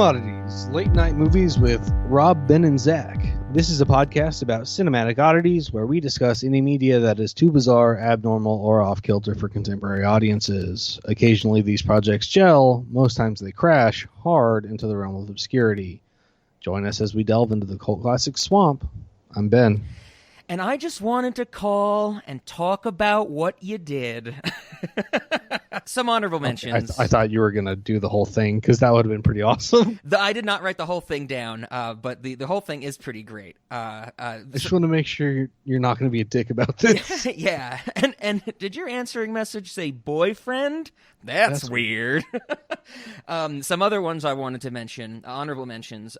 Cinemodities, late night movies with Rob, Ben, and Zach. This is a podcast about cinematic oddities where we discuss any media that is too bizarre, abnormal, or off-kilter for contemporary audiences. Occasionally these projects gel, most times they crash hard into the realm of obscurity. Join us as we delve into the cult classic swamp. I'm Ben. And I just wanted to call and talk about what you did. Some honorable mentions. I thought you were going to do the whole thing, because that would have been pretty awesome. I did not write the whole thing down, but the whole thing is pretty great. I just want to make sure you're not going to be a dick about this. Yeah. And did your answering message say boyfriend? That's weird. Some other ones I wanted to mention, honorable mentions.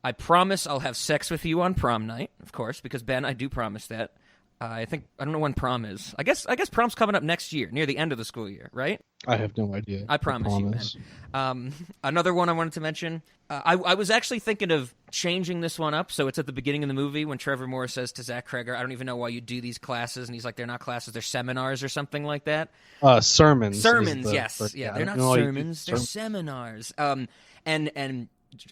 I promise I'll have sex with you on prom night, of course, because Ben, I do promise that. I don't know when prom is. I guess prom's coming up next year, near the end of the school year, right? I have no idea. I promise you, Ben. Another one I wanted to mention. I was actually thinking of changing this one up, so it's at the beginning of the movie when Trevor Moore says to Zach Cregger, "I don't even know why you do these classes," and he's like, "They're not classes, they're seminars or something like that." Sermons. Sermons, yes. Yeah, they're not sermons, they're seminars.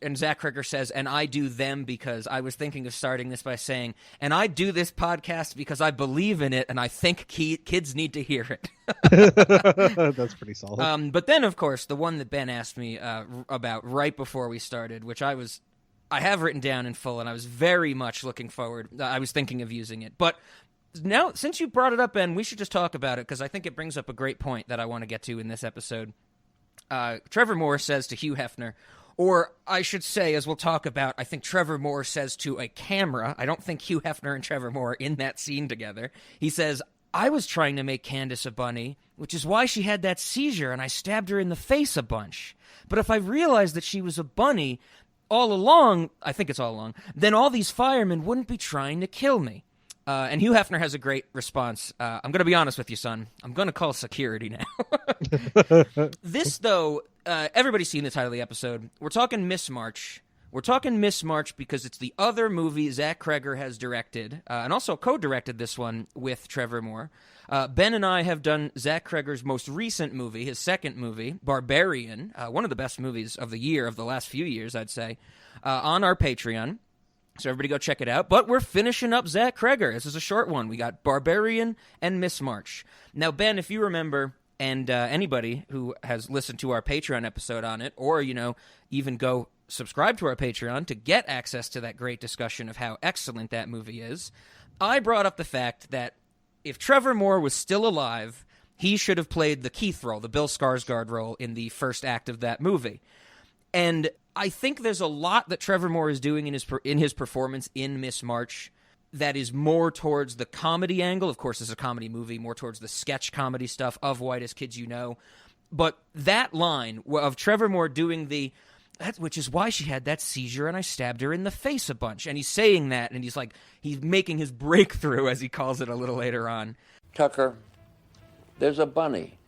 And Zach Cregger says, and I do them because I was thinking of starting this by saying, and I do this podcast because I believe in it and I think kids need to hear it. That's pretty solid. But then, of course, the one that Ben asked me about right before we started, which I have written down in full, and I was very much looking forward. I was thinking of using it. But now, since you brought it up, Ben, we should just talk about it because I think it brings up a great point that I want to get to in this episode. Trevor Moore says to Hugh Hefner, or I should say, as we'll talk about, I think Trevor Moore says to a camera, I don't think Hugh Hefner and Trevor Moore are in that scene together. He says, I was trying to make Candace a bunny, which is why she had that seizure and I stabbed her in the face a bunch. But if I realized that she was a bunny all along, I think it's all along, then all these firemen wouldn't be trying to kill me. And Hugh Hefner has a great response. I'm going to be honest with you, son. I'm going to call security now. This, though, everybody's seen the title of the episode. We're talking Miss March. We're talking Miss March because it's the other movie Zach Cregger has directed, and also co-directed this one with Trevor Moore. Ben and I have done Zach Cregger's most recent movie, his second movie, Barbarian, one of the best movies of the year, of the last few years, I'd say, on our Patreon. So everybody go check it out. But we're finishing up Zach Cregger. This is a short one. We got Barbarian and Miss March. Now, Ben, if you remember, and anybody who has listened to our Patreon episode on it, or, even go subscribe to our Patreon to get access to that great discussion of how excellent that movie is, I brought up the fact that if Trevor Moore was still alive, he should have played the Keith role, the Bill Skarsgård role in the first act of that movie. And I think there's a lot that Trevor Moore is doing in his performance in Miss March that is more towards the comedy angle. Of course, it's a comedy movie, more towards the sketch comedy stuff of Whitest Kids You Know. But that line of Trevor Moore doing which is why she had that seizure and I stabbed her in the face a bunch. And he's saying that, and he's making his breakthrough, as he calls it a little later on. Tucker, there's a bunny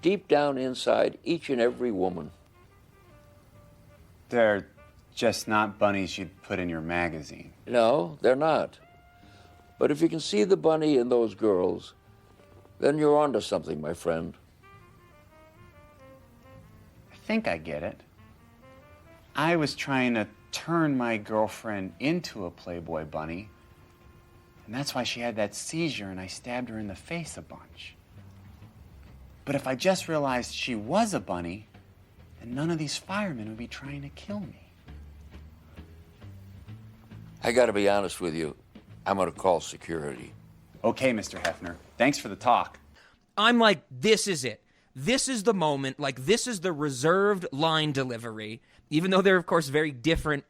deep down inside each and every woman. They're just not bunnies you'd put in your magazine. No, they're not. But if you can see the bunny in those girls, then you're onto something, my friend. I think I get it. I was trying to turn my girlfriend into a Playboy bunny, and that's why she had that seizure and I stabbed her in the face a bunch. But if I just realized she was a bunny, then none of these firemen would be trying to kill me. I gotta be honest with you. I'm gonna call security. Okay, Mr. Hefner. Thanks for the talk. I'm like, this is it. This is the moment. Like, this is the reserved line delivery, even though they're, of course, very different,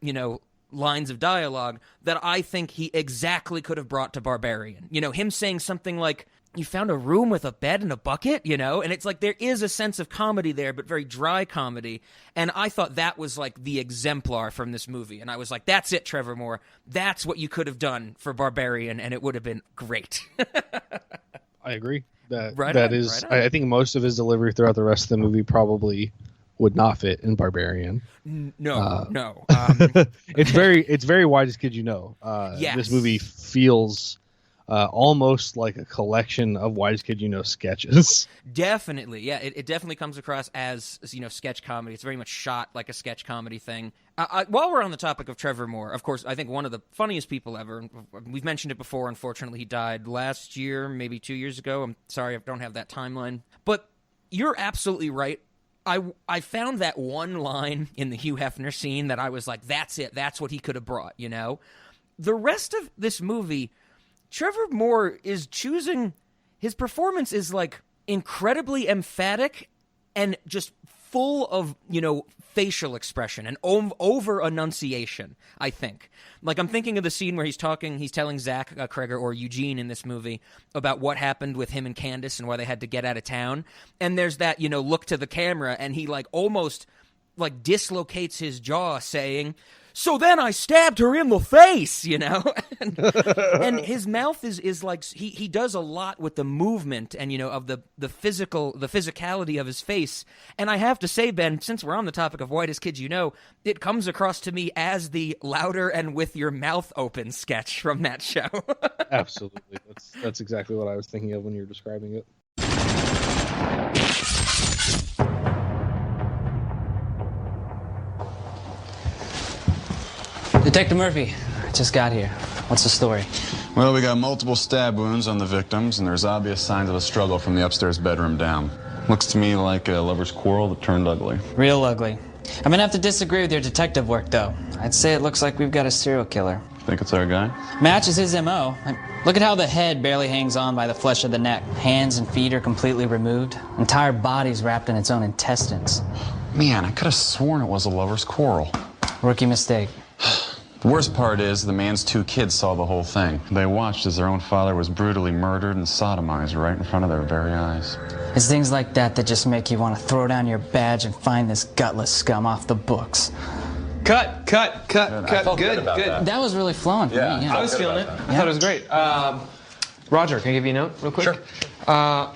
lines of dialogue, that I think he exactly could have brought to Barbarian. Him saying something like, you found a room with a bed and a bucket, and it's like there is a sense of comedy there, but very dry comedy. And I thought that was like the exemplar from this movie. And I was like, that's it, Trevor Moore. That's what you could have done for Barbarian, and it would have been great. I agree. Right that on, is, right on. I think most of his delivery throughout the rest of the movie probably would not fit in Barbarian. No. It's very Whitest Kid You Know. Yes. This movie feels almost like a collection of Wise Kid, sketches. Definitely, yeah. It definitely comes across as sketch comedy. It's very much shot like a sketch comedy thing. While we're on the topic of Trevor Moore, of course, I think one of the funniest people ever. We've mentioned it before. Unfortunately, he died last year, maybe 2 years ago. I'm sorry, I don't have that timeline. But you're absolutely right. I found that one line in the Hugh Hefner scene that I was like, that's it. That's what he could have brought, The rest of this movie, Trevor Moore is choosing, his performance is like incredibly emphatic and just full of, facial expression and over enunciation, I think. Like, I'm thinking of the scene where he's telling Zach Cregger or Eugene in this movie about what happened with him and Candace and why they had to get out of town. And there's that, look to the camera, and he like almost like dislocates his jaw saying, "So then I stabbed her in the face," and his mouth is like, he does a lot with the movement and, of the physicality of his face. And I have to say, Ben, since we're on the topic of Whitest Kids it comes across to me as the louder and with your mouth open sketch from that show. Absolutely. That's exactly what I was thinking of when you were describing it. Detective Murphy, I just got here. What's the story? Well, we got multiple stab wounds on the victims, and there's obvious signs of a struggle from the upstairs bedroom down. Looks to me like a lover's quarrel that turned ugly. Real ugly. I'm gonna have to disagree with your detective work, though. I'd say it looks like we've got a serial killer. Think it's our guy? Matches his M.O. Look at how the head barely hangs on by the flesh of the neck. Hands and feet are completely removed. Entire body's wrapped in its own intestines. Man, I could have sworn it was a lover's quarrel. Rookie mistake. The worst part is the man's 2 kids saw the whole thing. They watched as their own father was brutally murdered and sodomized right in front of their very eyes. It's things like that that just make you want to throw down your badge and find this gutless scum off the books. Cut. Good. That was really flowing for me. Yeah. I was feeling it. I thought it was great. Roger, can I give you a note real quick? Sure. I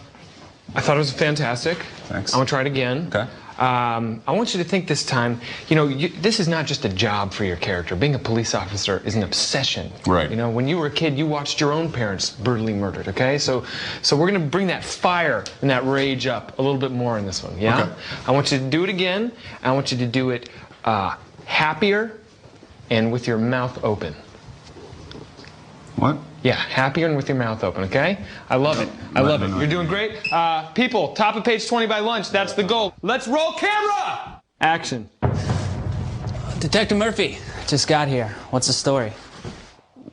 thought it was fantastic. Thanks. I want to try it again. Okay. I want you to think this time, this is not just a job for your character. Being a police officer is an obsession. Right. When you were a kid, you watched your own parents brutally murdered, okay? So we're going to bring that fire and that rage up a little bit more in this one, yeah? Okay. I want you to do it again. I want you to do it happier and with your mouth open. What? Yeah, happier and with your mouth open, okay? I love it. I love it. You're doing great. People, top of page 20 by lunch. That's the goal. Let's roll camera! Action. Detective Murphy, just got here. What's the story?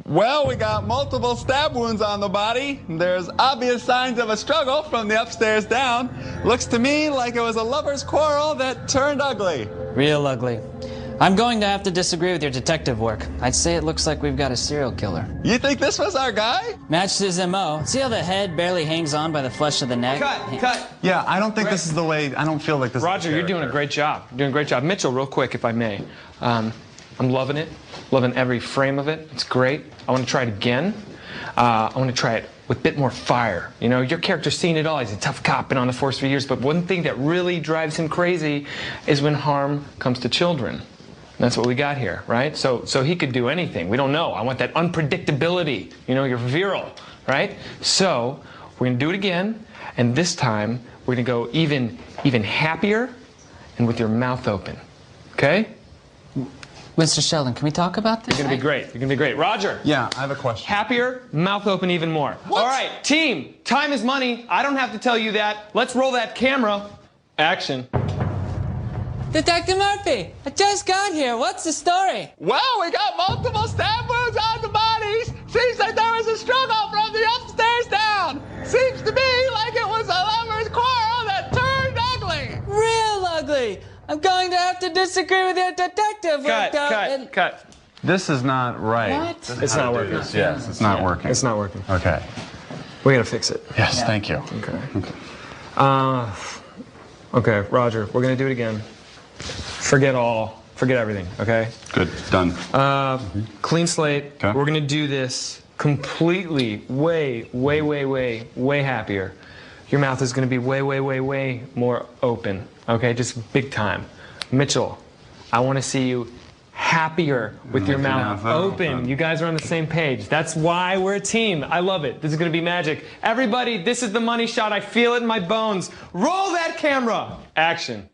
Well, we got multiple stab wounds on the body. There's obvious signs of a struggle from the upstairs down. Looks to me like it was a lover's quarrel that turned ugly. Real ugly. I'm going to have to disagree with your detective work. I'd say it looks like we've got a serial killer. You think this was our guy? Matched his M.O. See how the head barely hangs on by the flesh of the neck? Cut. Yeah, I don't think this is the way. I don't feel like this Roger, is you're doing a great job. You're doing a great job. Mitchell, real quick, if I may. I'm loving it. Loving every frame of it. It's great. I want to try it again. I want to try it with a bit more fire. Your character's seen it all. He's a tough cop, been on the force for years. But one thing that really drives him crazy is when harm comes to children. And that's what we got here, right? So he could do anything. We don't know. I want that unpredictability. You're virile, right? So we're going to do it again. And this time, we're going to go even happier and with your mouth open. Okay? Mr. Sheldon, can we talk about this? You're going to be great. You're going to be great. Roger. Yeah, I have a question. Happier, mouth open even more. What? All right, team, time is money. I don't have to tell you that. Let's roll that camera. Action. Detective Murphy, I just got here. What's the story? Well, we got multiple stab wounds on the bodies. Seems like there was a struggle from the upstairs down. Seems to me like it was a lover's quarrel that turned ugly. Real ugly. I'm going to have to disagree with your detective work, though. Cut. This is not right. What? It's not working. Yes, it's not working. It's not working. Okay. We gotta fix it. Yes, thank you. Okay. Okay, Roger, we're gonna do it again. Forget everything, okay? Good, done. Clean slate. Okay. We're gonna do this completely way happier. Your mouth is gonna be way more open, okay? Just big time. Mitchell, I wanna see you happier with your mouth open. You guys are on the same page. That's why we're a team. I love it. This is going to be magic. Everybody, this is the money shot. I feel it in my bones. Roll that camera. Action.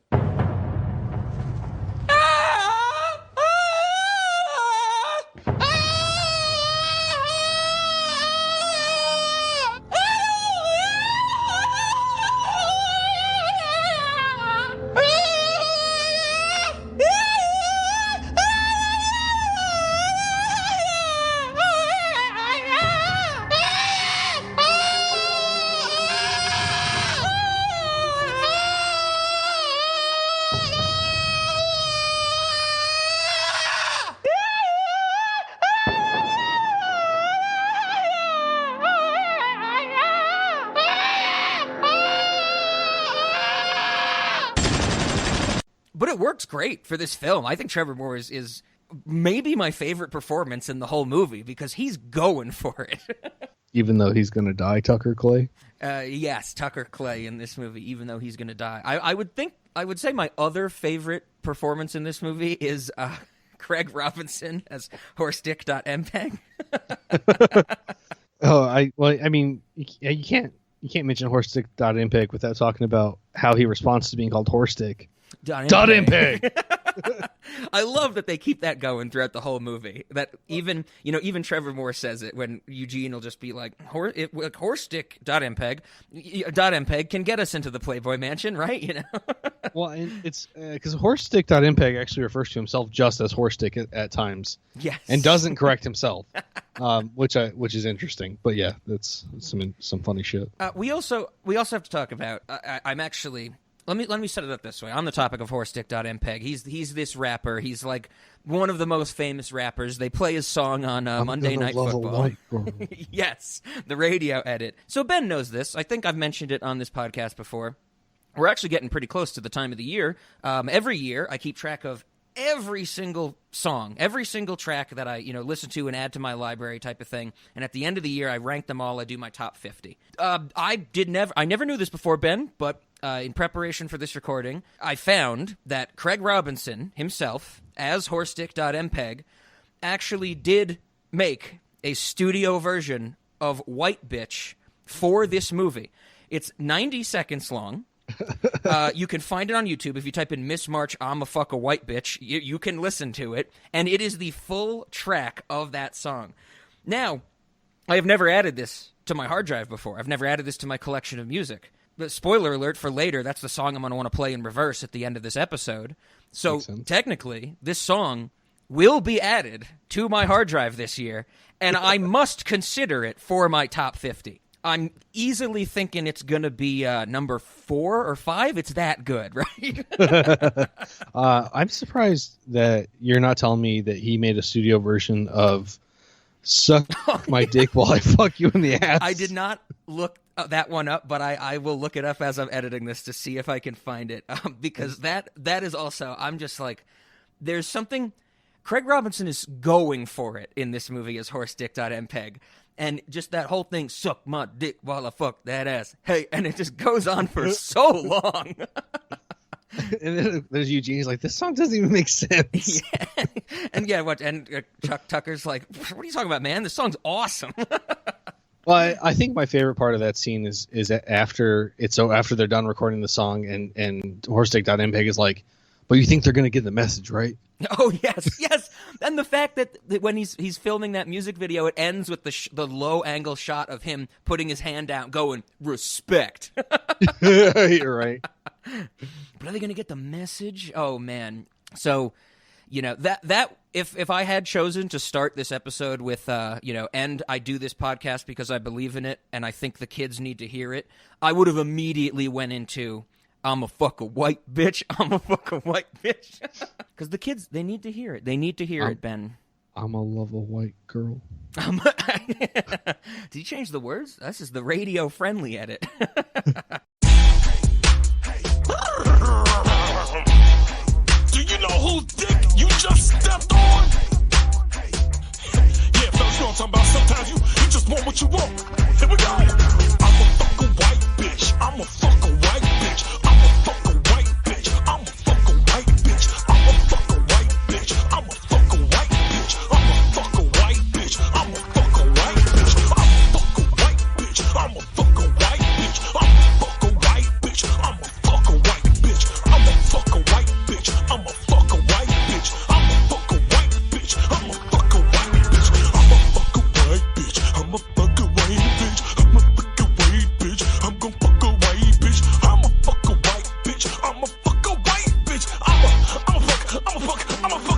But it works great for this film. I think Trevor Moore is maybe my favorite performance in the whole movie because he's going for it. Even though he's going to die, Tucker Clay? Yes, Tucker Clay in this movie, even though he's going to die. I would say my other favorite performance in this movie is Craig Robinson as Horstick.mpeg. You can't mention Horstick.mpeg without talking about how he responds to being called Horstick. .mpeg. I love that they keep that going throughout the whole movie. That even Trevor Moore says it when Eugene will just be like, Horstick.mpeg can get us into the Playboy mansion, right? You know. Well, and it's because Horstick.mpeg actually refers to himself just as Horstick at times. Yes. And doesn't correct himself, which is interesting. But yeah, that's some funny shit. We also have to talk about. I'm actually. Let me set it up this way. On the topic of Horstick.mpeg, he's this rapper. He's like one of the most famous rappers. They play his song on Monday Night Football. Yes, the radio edit. So Ben knows this. I think I've mentioned it on this podcast before. We're actually getting pretty close to the time of the year. Every year, I keep track of every single song, every single track that I listen to and add to my library type of thing. And at the end of the year, I rank them all. I do my top 50. I never knew this before, Ben, but in preparation for this recording, I found that Craig Robinson himself, as Horstick.mpeg, actually did make a studio version of White Bitch for this movie. It's 90 seconds long. You can find it on YouTube. If you type in Miss March, I'm a fuck a white bitch, you can listen to it. And it is the full track of that song. Now, I have never added this to my hard drive before. I've never added this to my collection of music. But spoiler alert for later, that's the song I'm going to want to play in reverse at the end of this episode. So technically, this song will be added to my hard drive this year, and I must consider it for my top 50. I'm easily thinking it's going to be number 4 or 5. It's that good, right? I'm surprised that you're not telling me that he made a studio version of Suck My Dick While I Fuck You in the Ass. I did not look that one up, but I will look it up as I'm editing this to see if I can find it. Because that is also, I'm just like, there's something, Craig Robinson is going for it in this movie as Horstick.mpeg. And just that whole thing, suck my dick while I fuck that ass. Hey, and it just goes on for so long. And then there's Eugene. He's like, this song doesn't even make sense. Yeah. And Chuck Tucker's like, what are you talking about, man? This song's awesome. Well, I think my favorite part of that scene is after they're done recording the song and Horstick.mpeg is like, but you think they're going to get the message, right? Oh, yes. And the fact that when he's filming that music video, it ends with the low-angle shot of him putting his hand out going, respect. You're right. But are they going to get the message? Oh, man. So, that if I had chosen to start this episode with, and I do this podcast because I believe in it and I think the kids need to hear it, I would have immediately went into, I'm a fuck a white bitch. I'm a fuck a white bitch. Because the kids, they need to hear it. They need to hear it, Ben. I'm a love a white girl. Did you change the words? This is the radio-friendly edit. Do you know whose dick you just stepped on? Yeah, fellas, you know what I'm talking about. Sometimes you just want what you want. Here we go. I'm a fuck a white bitch. I'm a fuck a white bitch. I'm a fuck a white bitch. I'm a fuck a white bitch. I'm a fuck a white bitch. I'm a fuck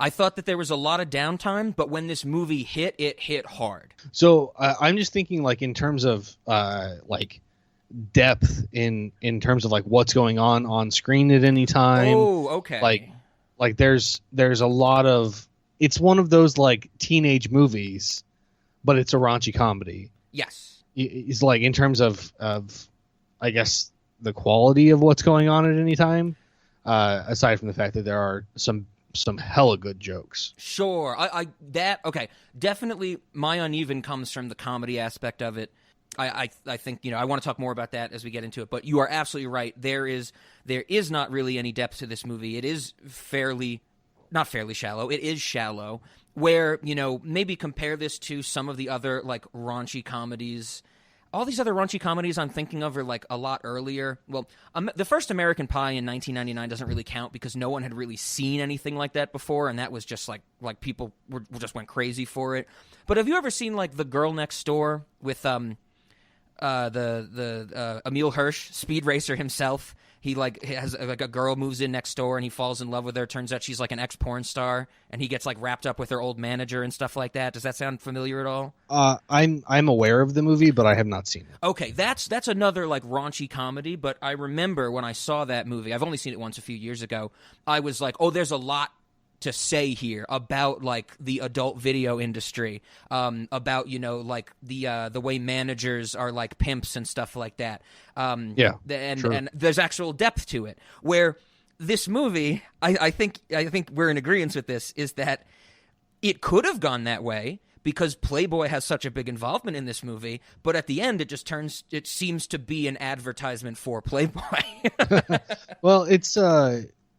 I thought that there was a lot of downtime, but when this movie hit, it hit hard. So I'm just thinking, like, in terms of like depth in terms of like what's going on screen at any time. Oh, okay. Like there's a lot of, it's one of those like teenage movies, but it's a raunchy comedy. Yes. It's like in terms of I guess the quality of what's going on at any time, aside from the fact that there are some hella good jokes. Sure. Okay. Definitely my uneven comes from the comedy aspect of it. I think, I want to talk more about that as we get into it, but you are absolutely right. There is not really any depth to this movie. It is not fairly shallow. It is shallow, where, maybe compare this to some of the other like raunchy comedies. All these other raunchy comedies I'm thinking of are like a lot earlier. Well, the first American Pie in 1999 doesn't really count because no one had really seen anything like that before, and that was just like people just went crazy for it. But have you ever seen like The Girl Next Door with the Emile Hirsch, Speed Racer himself? He like has like a girl moves in next door and he falls in love with her. Turns out she's like an ex-porn star, and he gets like wrapped up with her old manager and stuff like that. Does that sound familiar at all? I'm aware of the movie, but I have not seen it. Okay, that's another like raunchy comedy. But I remember when I saw that movie, I've only seen it once a few years ago. I was like, oh, there's a lot to say here about like the adult video industry, about like the way managers are like pimps and stuff like that. And there's actual depth to it. Where this movie, I think we're in agreement with this, is that it could have gone that way because Playboy has such a big involvement in this movie, but at the end it seems to be an advertisement for Playboy. Well, it's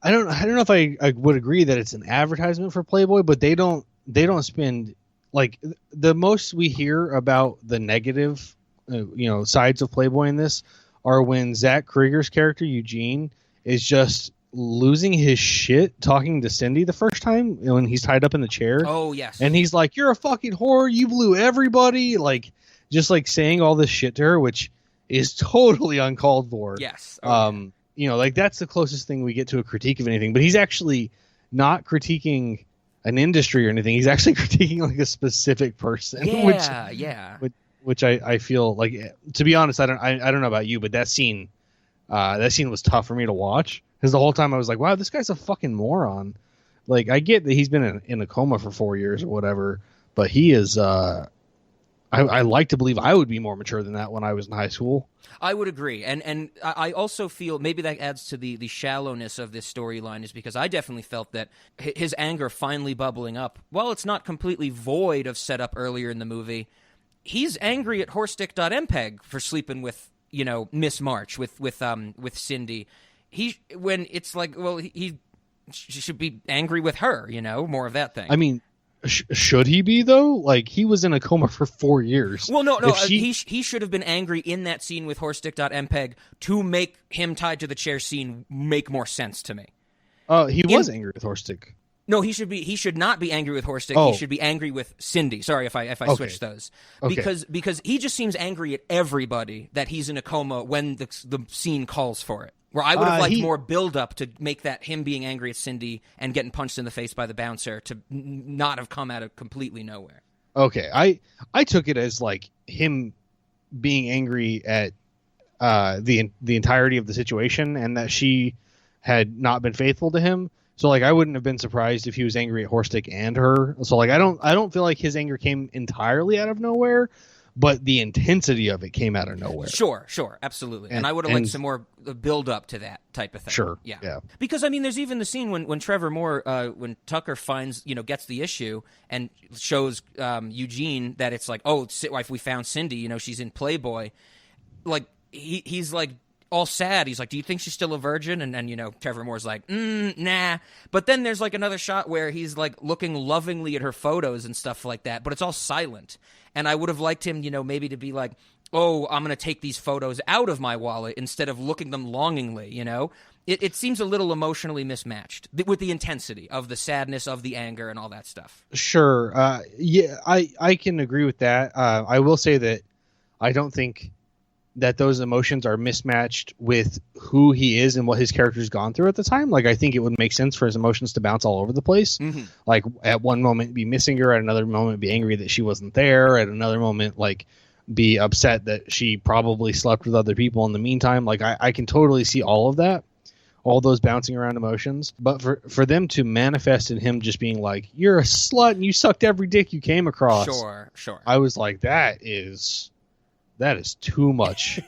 I don't know if I would agree that it's an advertisement for Playboy, but they don't spend, like, the most we hear about the negative sides of Playboy in this are when Zach Cregger's character Eugene is just losing his shit talking to Cindy the first time when he's tied up in the chair. Oh yes. And he's like, "You're a fucking whore, you blew everybody," like just like saying all this shit to her, which is totally uncalled for. Yes. Like that's the closest thing we get to a critique of anything, but he's actually not critiquing an industry or anything. He's actually critiquing like a specific person. Which I feel like, to be honest, I don't know about you, but that scene was tough for me to watch because the whole time I was like, wow, this guy's a fucking moron. Like, I get that he's been in a coma for 4 years or whatever, but he is. I like to believe I would be more mature than that when I was in high school. I would agree. And I also feel maybe that adds to the shallowness of this storyline, is because I definitely felt that his anger finally bubbling up, while it's not completely void of setup earlier in the movie, he's angry at Horstick.mpeg for sleeping with, Miss March, with Cindy. When it's like, well, he should be angry with her, more of that thing. I mean, should he be, though? Like, he was in a coma for 4 years. Well, no, he should have been angry in that scene with Horstick.mpeg to make him tied to the chair scene make more sense to me. He was angry with Horstick. No, he should not be angry with Horstick. Oh. He should be angry with Cindy. Sorry if I switched those. Okay. Because he just seems angry at everybody that he's in a coma when the scene calls for it. Where I would have liked more build-up to make that him being angry at Cindy and getting punched in the face by the bouncer to not have come out of completely nowhere. Okay, I took it as like him being angry at the entirety of the situation and that she had not been faithful to him. So like I wouldn't have been surprised if he was angry at Horstick and her. So like I don't feel like his anger came entirely out of nowhere. But the intensity of it came out of nowhere. Sure, absolutely. And I would have liked some more build-up to that type of thing. Sure, yeah. Because, I mean, there's even the scene when Trevor Moore, when Tucker finds, gets the issue and shows Eugene that it's like, oh, if we found Cindy, she's in Playboy. Like, he's like, all sad. He's like, do you think she's still a virgin? And Trevor Moore's like, nah. But then there's like another shot where he's like looking lovingly at her photos and stuff like that, but it's all silent. And I would have liked him, maybe to be like, oh, I'm going to take these photos out of my wallet instead of looking them longingly, It seems a little emotionally mismatched with the intensity of the sadness, of the anger, and all that stuff. Sure. I can agree with that. I will say that I don't think that those emotions are mismatched with who he is and what his character's gone through at the time. Like, I think it would make sense for his emotions to bounce all over the place. Mm-hmm. Like, at one moment be missing her, at another moment be angry that she wasn't there, at another moment like be upset that she probably slept with other people in the meantime. Like, I can totally see all of that, all those bouncing around emotions. But for them to manifest in him just being like, you're a slut and you sucked every dick you came across. Sure. I was like, that is too much.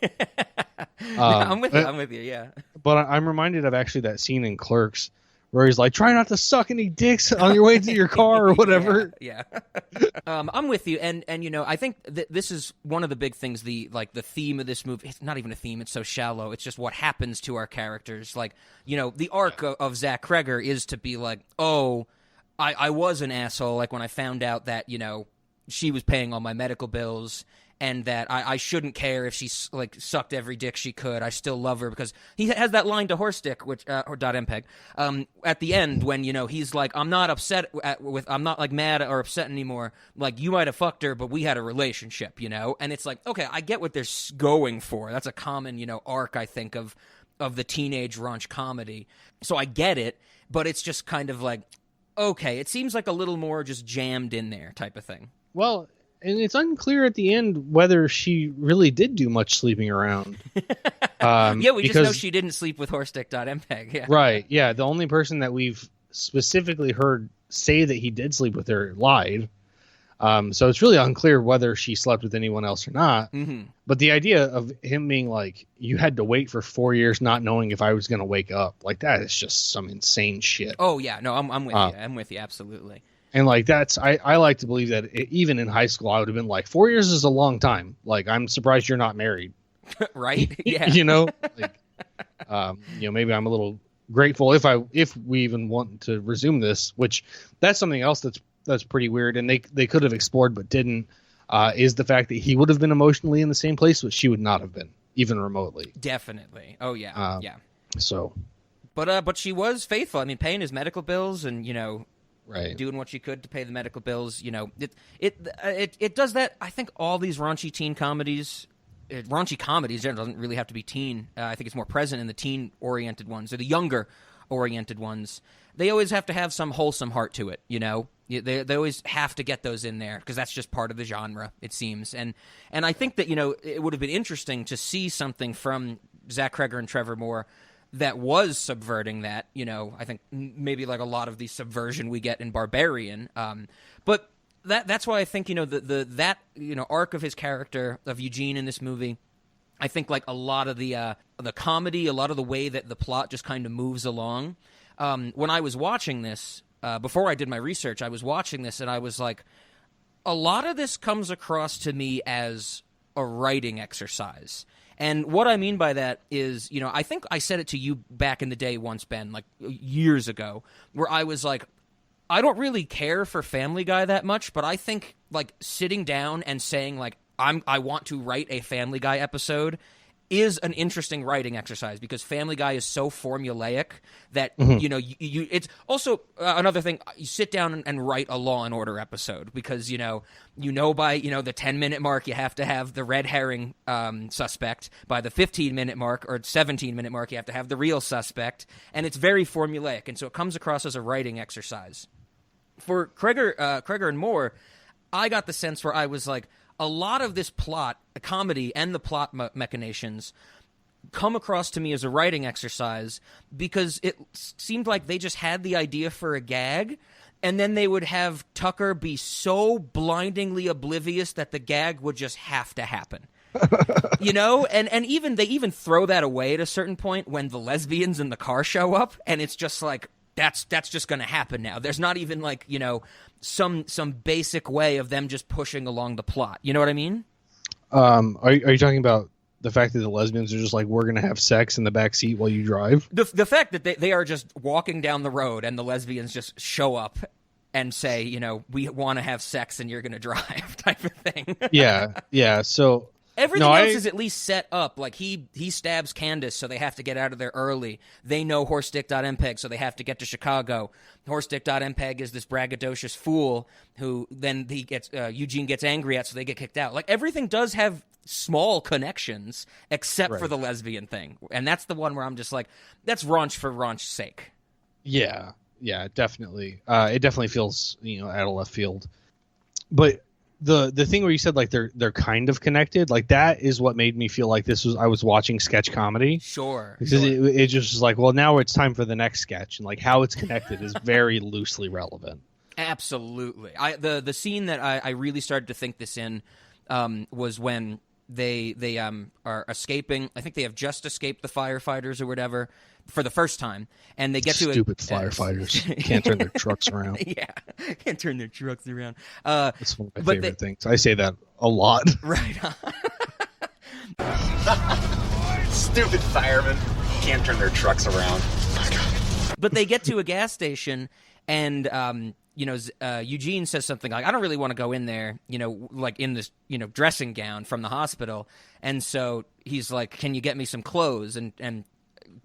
I'm with you. Yeah. But I'm reminded of actually that scene in Clerks where he's like, try not to suck any dicks on your way to your car or whatever. Yeah. I'm with you. And I think this is one of the big things, the theme of this movie. It's not even a theme. It's so shallow. It's just what happens to our characters. Like, the arc of Zach Cregger is to be like, oh, I was an asshole. Like when I found out that, she was paying all my medical bills, and that I shouldn't care if she sucked every dick she could. I still love her, because he has that line to Horstick, which or .mpeg, at the end when he's like, I'm not upset I'm not like mad or upset anymore. Like, you might have fucked her, but we had a relationship, And it's like, okay, I get what they're going for. That's a common arc, I think, of the teenage raunch comedy. So I get it, but it's just kind of like, okay, it seems like a little more just jammed in there type of thing. Well, and it's unclear at the end whether she really did do much sleeping around. We just know she didn't sleep with Horstick.mpeg. Yeah. Right, yeah. The only person that we've specifically heard say that he did sleep with her lied. So it's really unclear whether she slept with anyone else or not. Mm-hmm. But the idea of him being like, you had to wait for 4 years not knowing if I was going to wake up, like, that is just some insane shit. Oh, yeah. No, I'm with you. I'm with you, absolutely. And like, I like to believe that even in high school, I would have been like, 4 years is a long time. Like, I'm surprised you're not married. Right? Yeah. Maybe I'm a little grateful if we even want to resume this, which that's something else that's pretty weird. And they could have explored, but didn't, is the fact that he would have been emotionally in the same place, but she would not have been, even remotely. Definitely. Oh yeah. Yeah. So, but she was faithful. I mean, paying his medical bills and, right, doing what she could to pay the medical bills. It does that. I think all these raunchy teen comedies, raunchy comedies, it doesn't really have to be teen. I think it's more present in the teen-oriented ones or the younger-oriented ones. They always have to have some wholesome heart to it, They always have to get those in there because that's just part of the genre, it seems. And I think that, it would have been interesting to see something from Zach Cregger and Trevor Moore that was subverting that, I think maybe like a lot of the subversion we get in Barbarian. But that's why I think, that arc of his character of Eugene in this movie, I think like a lot of the comedy, a lot of the way that the plot just kind of moves along. When I was watching this, before I did my research, I was watching this and I was like, a lot of this comes across to me as a writing exercise. And what I mean by that is, I think I said it to you back in the day once, Ben, like years ago, where I was like, I don't really care for Family Guy that much, but I think like sitting down and saying like, I want to write a Family Guy episode is an interesting writing exercise because Family Guy is so formulaic that, you it's also another thing. You sit down and write a Law and Order episode because, by, the 10-minute mark, you have to have the red herring suspect. By the 15-minute mark or 17-minute mark, you have to have the real suspect. And it's very formulaic. And so it comes across as a writing exercise. For Cregger and Moore, I got the sense where I was like, a lot of this plot, the comedy and the plot machinations come across to me as a writing exercise because it seemed like they just had the idea for a gag and then they would have Tucker be so blindingly oblivious that the gag would just have to happen. And even they even throw that away at a certain point when the lesbians in the car show up and it's just like, that's just going to happen now. There's not even like, some basic way of them just pushing along the plot. You know what I mean? Are you talking about the fact that the lesbians are just like, we're going to have sex in the back seat while you drive? The fact that they are just walking down the road and the lesbians just show up and say, we want to have sex and you're going to drive type of thing. Yeah. So Everything else is at least set up. Like, he stabs Candace, so they have to get out of there early. They know Horstick.MPEG, so they have to get to Chicago. Horstick.MPEG is this braggadocious fool who then Eugene gets angry at, so they get kicked out. Like, everything does have small connections, except for the lesbian thing. And that's the one where I'm just like, that's raunch for raunch's sake. Yeah, definitely. It definitely feels, out of left field. But the thing where you said like they're kind of connected, like that is what made me feel like I was watching sketch comedy. Sure. Because it just was like, well, now it's time for the next sketch, and like how it's connected is very loosely relevant. Absolutely. The scene that I really started to think this in was when they are escaping. I think they have just escaped the firefighters or whatever for the first time, and they get to stupid firefighters can't turn their trucks around. Yeah, can't turn their trucks around. That's one of my favorite things. I say that a lot. Right. Stupid firemen can't turn their trucks around. But they get to a gas station, and Eugene says something like, I don't really want to go in there, like in this, dressing gown from the hospital. And so he's like, can you get me some clothes? And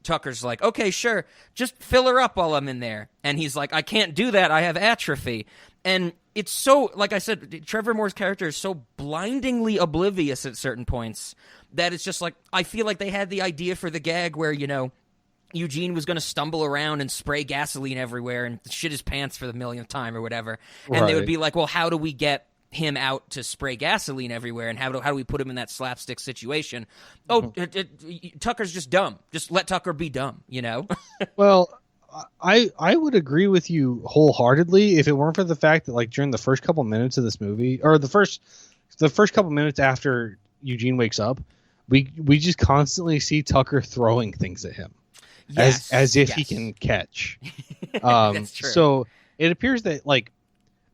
Tucker's like, okay, sure. Just fill her up while I'm in there. And he's like, I can't do that. I have atrophy. And it's so, like I said, Trevor Moore's character is so blindingly oblivious at certain points that it's just like, I feel like they had the idea for the gag where, Eugene was going to stumble around and spray gasoline everywhere and shit his pants for the millionth time or whatever. And they would be like, well, how do we get him out to spray gasoline everywhere, and how do we put him in that slapstick situation? Oh, Tucker's just dumb. Just let Tucker be dumb, Well, I would agree with you wholeheartedly if it weren't for the fact that like during the first couple minutes of this movie, or the first couple minutes after Eugene wakes up, we just constantly see Tucker throwing things at him. Yes, as if he can catch. That's true. So it appears that like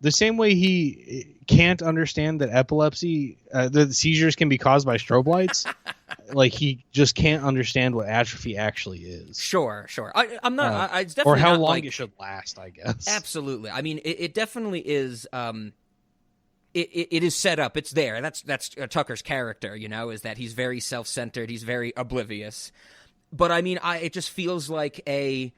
the same way he can't understand that epilepsy, the seizures can be caused by strobe lights, like he just can't understand what atrophy actually is. Sure. I'm not. It's definitely or how not long like, it should last, I guess. Absolutely. I mean, it definitely is. It is set up. It's there. That's Tucker's character. Is that he's very self-centered. He's very oblivious. But I mean, it just feels like a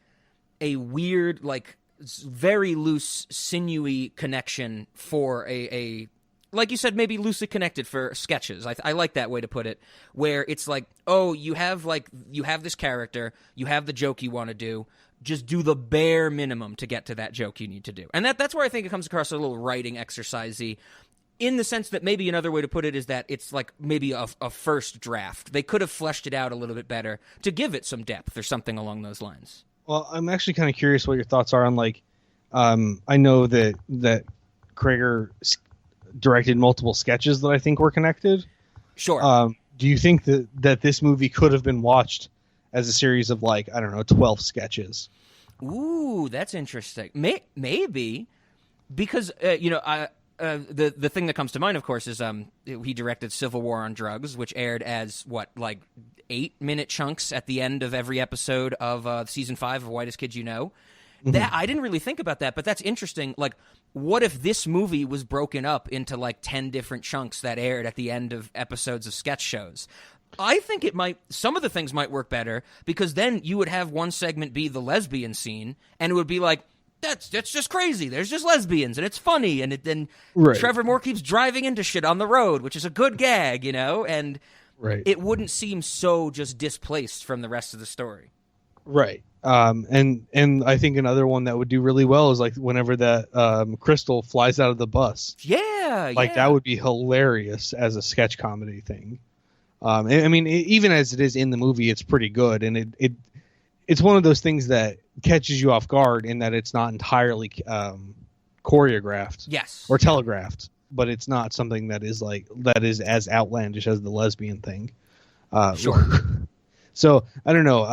weird, like very loose, sinewy connection for a like you said, maybe loosely connected for sketches. I like that way to put it, where it's like, oh, you have this character, you have the joke you want to do, just do the bare minimum to get to that joke you need to do, and that's where I think it comes across a little writing exercisey. In the sense that maybe another way to put it is that it's like maybe a first draft. They could have fleshed it out a little bit better to give it some depth or something along those lines. Well, I'm actually kind of curious what your thoughts are on like, I know that Cregger directed multiple sketches that I think were connected. Sure. Do you think that this movie could have been watched as a series of like, I don't know, 12 sketches? Ooh, that's interesting. Maybe because, the thing that comes to mind, of course, is he directed Civil War on Drugs, which aired as, 8-minute chunks at the end of every episode of Season 5 of Whitest Kids You Know. That I didn't really think about that, but that's interesting. Like, what if this movie was broken up into, 10 different chunks that aired at the end of episodes of sketch shows? I think some of the things might work better, because then you would have one segment be the lesbian scene, and it would be like, that's just crazy. There's just lesbians, and it's funny, and then Trevor Moore keeps driving into shit on the road, which is a good gag, and it wouldn't seem so just displaced from the rest of the story. Right. And I think another one that would do really well is like whenever that Crystal flies out of the bus. Yeah, that would be hilarious as a sketch comedy thing. I mean, even as it is in the movie, it's pretty good, and it's one of those things that catches you off guard in that it's not entirely choreographed, or telegraphed, but it's not something that is as outlandish as the lesbian thing. Sure. So I don't know.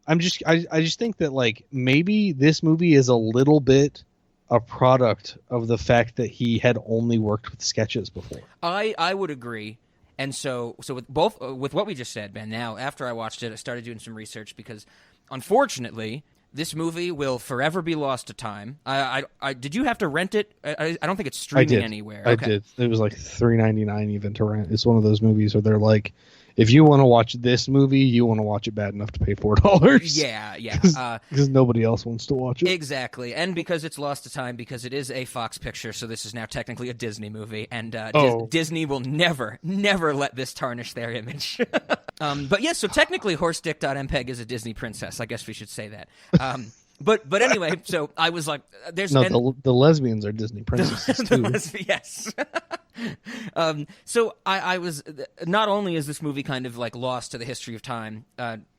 I just think that like maybe this movie is a little bit a product of the fact that he had only worked with sketches before. I would agree. And so with with what we just said, Ben, now after I watched it, I started doing some research because unfortunately This movie will forever be lost to time. I did you have to rent it? I don't think it's streaming anywhere. I did. It was like $3.99 even to rent. It's one of those movies where they're like, if you want to watch this movie, you want to watch it bad enough to pay $4. Yeah. Because nobody else wants to watch it. Exactly, and because it's lost to time, because it is a Fox picture, so this is now technically a Disney movie, and Disney will never let this tarnish their image. But yes, so technically Horse-Dick.MPEG is a Disney princess. I guess we should say that. But anyway, so I was like, "There's the lesbians are Disney princesses too." Yes. So I was not only is this movie kind of like lost to the history of time,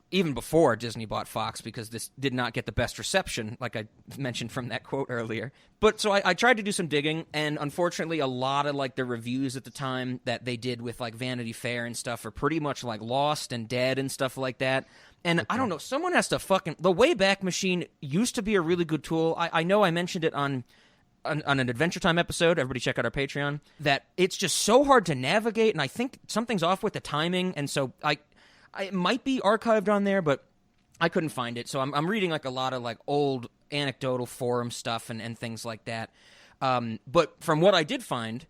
even before Disney bought Fox, because this did not get the best reception, like I mentioned from that quote earlier. But so I tried to do some digging, and unfortunately, a lot of like the reviews at the time that they did with like Vanity Fair and stuff are pretty much like lost and dead and stuff like that. And I don't know, someone has to the Wayback Machine used to be a really good tool. I know I mentioned it on an Adventure Time episode. Everybody check out our Patreon. That it's just so hard to navigate, and I think something's off with the timing, and so it might be archived on there, but I couldn't find it. So I'm reading like a lot of like old anecdotal forum stuff and things like that. But from what I did find,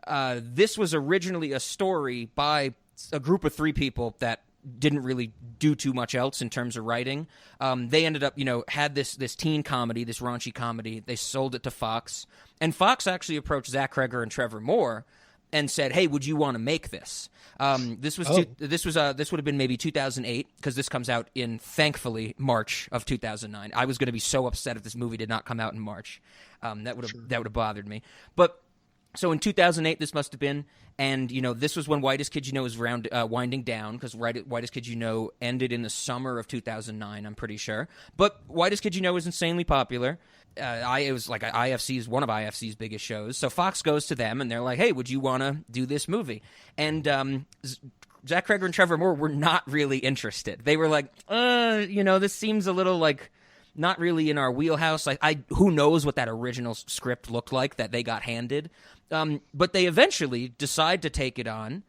this was originally a story by a group of 3 people that didn't really do too much else in terms of writing. They ended up, had this teen comedy, this raunchy comedy. They sold it to Fox, and Fox actually approached Zach Cregger and Trevor Moore and said, "Hey, would you want to make this?" This would have been maybe 2008, because this comes out in, thankfully, March of 2009. I was going to be so upset if this movie did not come out in March. That would have bothered me. But so in 2008, this must have been, and this was when Whitest Kid You Know was winding down, because Whitest Kid You Know ended in the summer of 2009, I'm pretty sure. But Whitest Kid You Know was insanely popular. It was like one of IFC's biggest shows. So Fox goes to them, and they're like, "Hey, would you want to do this movie?" And Zach Cregger and Trevor Moore were not really interested. They were like, this seems a little like not really in our wheelhouse. Who knows what that original script looked like that they got handed. But they eventually decide to take it on,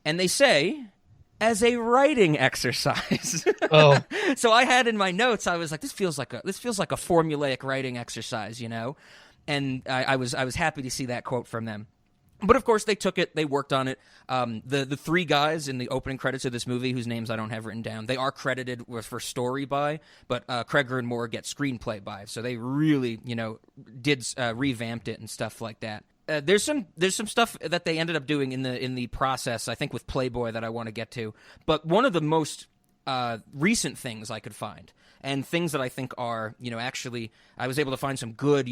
and they say, as a writing exercise. Oh. So I had in my notes, I was like, this feels like a formulaic writing exercise, And I was happy to see that quote from them. But of course, they took it, they worked on it. The 3 guys in the opening credits of this movie, whose names I don't have written down, they are credited for story by, but Cregger and Moore get screenplay by. So they really, did revamped it and stuff like that. There's some stuff that they ended up doing in the process, I think, with Playboy that I want to get to. But one of the most recent things I could find, and things that I think are, actually, I was able to find some good,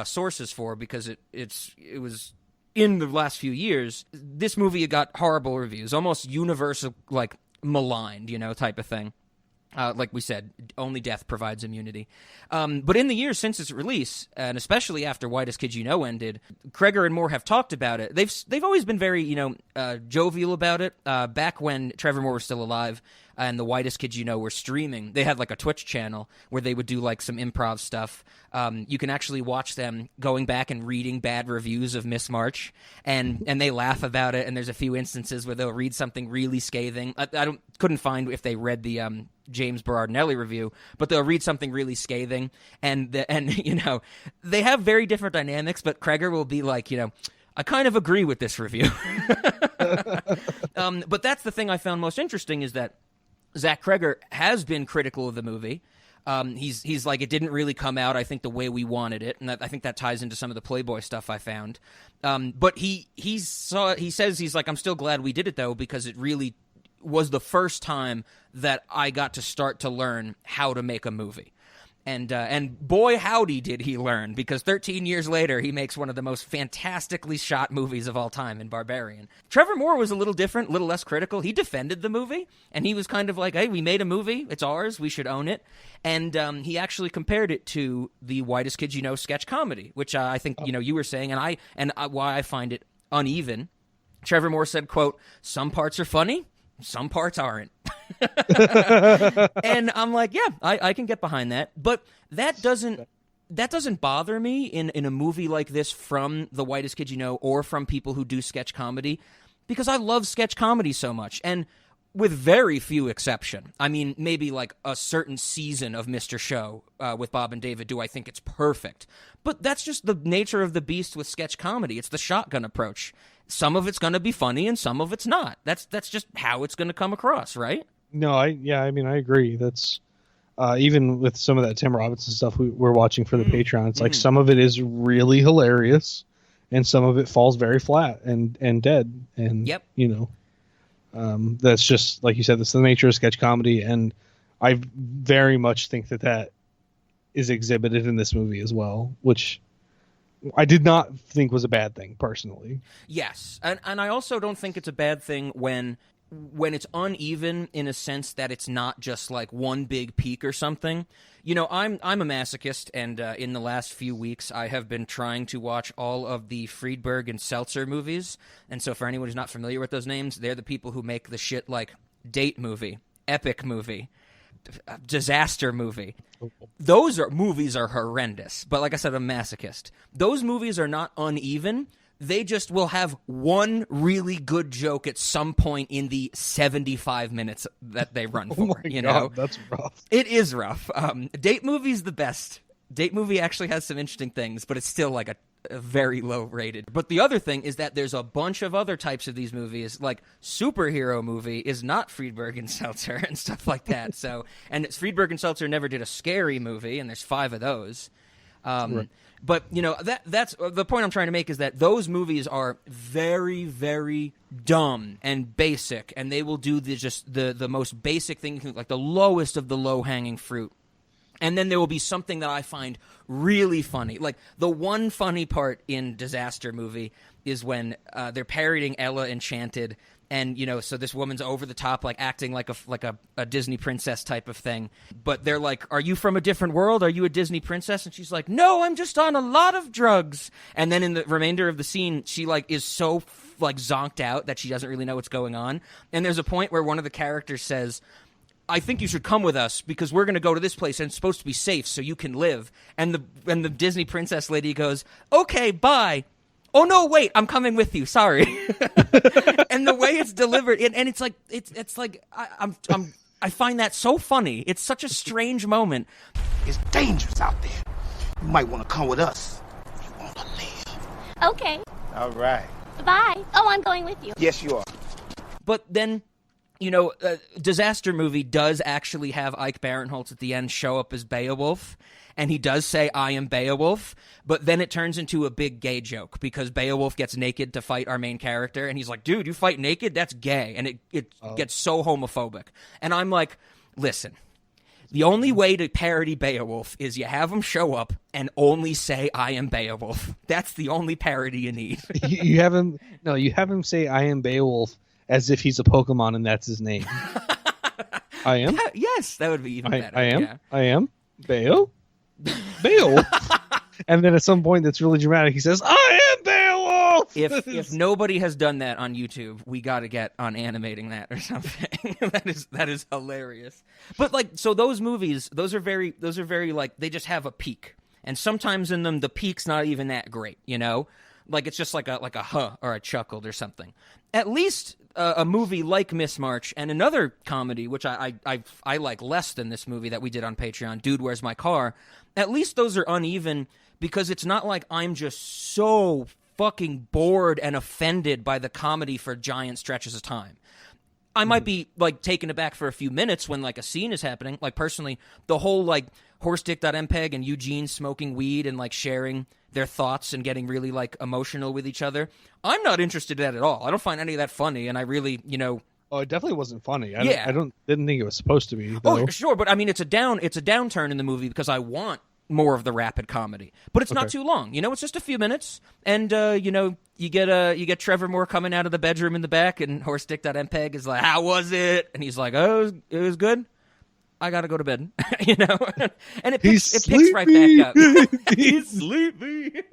sources for, because it was in the last few years. This movie got horrible reviews, almost universal, like maligned, type of thing. Like we said, only death provides immunity. But in the years since its release, and especially after Whitest Kid You Know ended, Cregger and Moore have talked about it. They've always been very, jovial about it. Back when Trevor Moore was still alive and the Whitest Kid You Know were streaming, they had like a Twitch channel where they would do like some improv stuff. You can actually watch them going back and reading bad reviews of Miss March, and they laugh about it. And there's a few instances where they'll read something really scathing. I couldn't find if they read the James Berardinelli review, but they'll read something really scathing, and they have very different dynamics. But Cregger will be like, I kind of agree with this review. But that's the thing I found most interesting, is that Zach Cregger has been critical of the movie. He's like, it didn't really come out, I think, the way we wanted it, and I think that ties into some of the Playboy stuff I found. But he says, he's like, I'm still glad we did it though, because it really was the first time that I got to start to learn how to make a movie. And boy, howdy did he learn, because 13 years later, he makes one of the most fantastically shot movies of all time in Barbarian. Trevor Moore was a little different, a little less critical. He defended the movie, and he was kind of like, hey, we made a movie. It's ours. We should own it. And he actually compared it to the Whitest Kid You Know sketch comedy, which I think you were saying, and why I find it uneven. Trevor Moore said, quote, "Some parts are funny, some parts aren't." And I'm like, yeah, I can get behind that. But that doesn't bother me in a movie like this from the Whitest Kid You Know or from people who do sketch comedy, because I love sketch comedy so much. And with very few exception. I mean, maybe like a certain season of Mr. Show with Bob and David do I think it's perfect. But that's just the nature of the beast with sketch comedy. It's the shotgun approach. Some of it's going to be funny and some of it's not. That's just how it's going to come across, right? No, I agree. That's even with some of that Tim Robinson stuff we're watching for the Patreon. It's like some of it is really hilarious, and some of it falls very flat and dead. And that's just like you said. That's the nature of sketch comedy, and I very much think that is exhibited in this movie as well, which I did not think was a bad thing personally. Yes, and I also don't think it's a bad thing when it's uneven in a sense that it's not just like one big peak or something. You know, I'm a masochist, and in the last few weeks I have been trying to watch all of the Friedberg and Seltzer movies. And so for anyone who's not familiar with those names, they're the people who make the shit like Date Movie, Epic Movie, Disaster Movie. Those movies are horrendous. But like I said, I'm a masochist. Those movies are not uneven. They just will have one really good joke at some point in the 75 minutes that they run for. God, that's rough. It is rough. Date Movie's the best. Date Movie actually has some interesting things, but it's still like a very low rated. But the other thing is that there's a bunch of other types of these movies, like Superhero Movie is not Friedberg and Seltzer and stuff like that. So, and Friedberg and Seltzer never did a scary movie, and there's 5 of those. Right. But, you know, that's the point I'm trying to make is that those movies are very, very dumb and basic, and they will do the most basic thing, like the lowest of the low-hanging fruit. And then there will be something that I find really funny. Like, the one funny part in Disaster Movie is when they're parodying Ella Enchanted, and, you know, so this woman's over the top, like, acting like a Disney princess type of thing. But they're like, are you from a different world? Are you a Disney princess? And she's like, no, I'm just on a lot of drugs. And then in the remainder of the scene, she, like, is so, like, zonked out that she doesn't really know what's going on. And there's a point where one of the characters says, I think you should come with us because we're going to go to this place and it's supposed to be safe so you can live. And the Disney princess lady goes, okay, bye. Oh no, wait, I'm coming with you. Sorry. And the way it's delivered, and it's like it's like I find that so funny. It's such a strange moment. It's dangerous out there. You might want to come with us if you want to live. Okay. All right. Bye. Oh, I'm going with you. Yes, you are. But then, you know, Disaster Movie does actually have Ike Barinholtz at the end show up as Beowulf, and he does say, I am Beowulf, but then it turns into a big gay joke because Beowulf gets naked to fight our main character, and he's like, dude, you fight naked? That's gay, and it gets so homophobic. And I'm like, listen, the only way to parody Beowulf is you have him show up and only say, I am Beowulf. That's the only parody you need. you have him say, I am Beowulf, as if he's a Pokemon and that's his name. I am? Yes, that would be even better. I am? Yeah. I am? Beowulf? And then at some point that's really dramatic, he says, I am Beowulf! If nobody has done that on YouTube, we got to get on animating that or something. that is hilarious. But like, so those movies, those are very like, they just have a peak. And sometimes in them, the peak's not even that great, you know? Like, it's just like a huh or a chuckled or something. At least a movie like Miss March and another comedy, which I like less than this movie that we did on Patreon, Dude, Where's My Car? At least those are uneven because it's not like I'm just so fucking bored and offended by the comedy for giant stretches of time. I might be, like, taken aback for a few minutes when, like, a scene is happening. Like, personally, the whole, like, Horstick.mpeg and Eugene smoking weed and, like, sharing their thoughts and getting really, like, emotional with each other. I'm not interested in that at all. I don't find any of that funny, and I really, you know... Oh, it definitely wasn't funny. I didn't think it was supposed to be, though. Oh, sure, but, I mean, it's a downturn in the movie because I want more of the rapid comedy. But it's not too long. You know, it's just a few minutes, and, you know, you get Trevor Moore coming out of the bedroom in the back, and Horstick.mpeg is like, how was it? And he's like, oh, it was good. I gotta go to bed, you know? And it picks right back up. He's sleepy.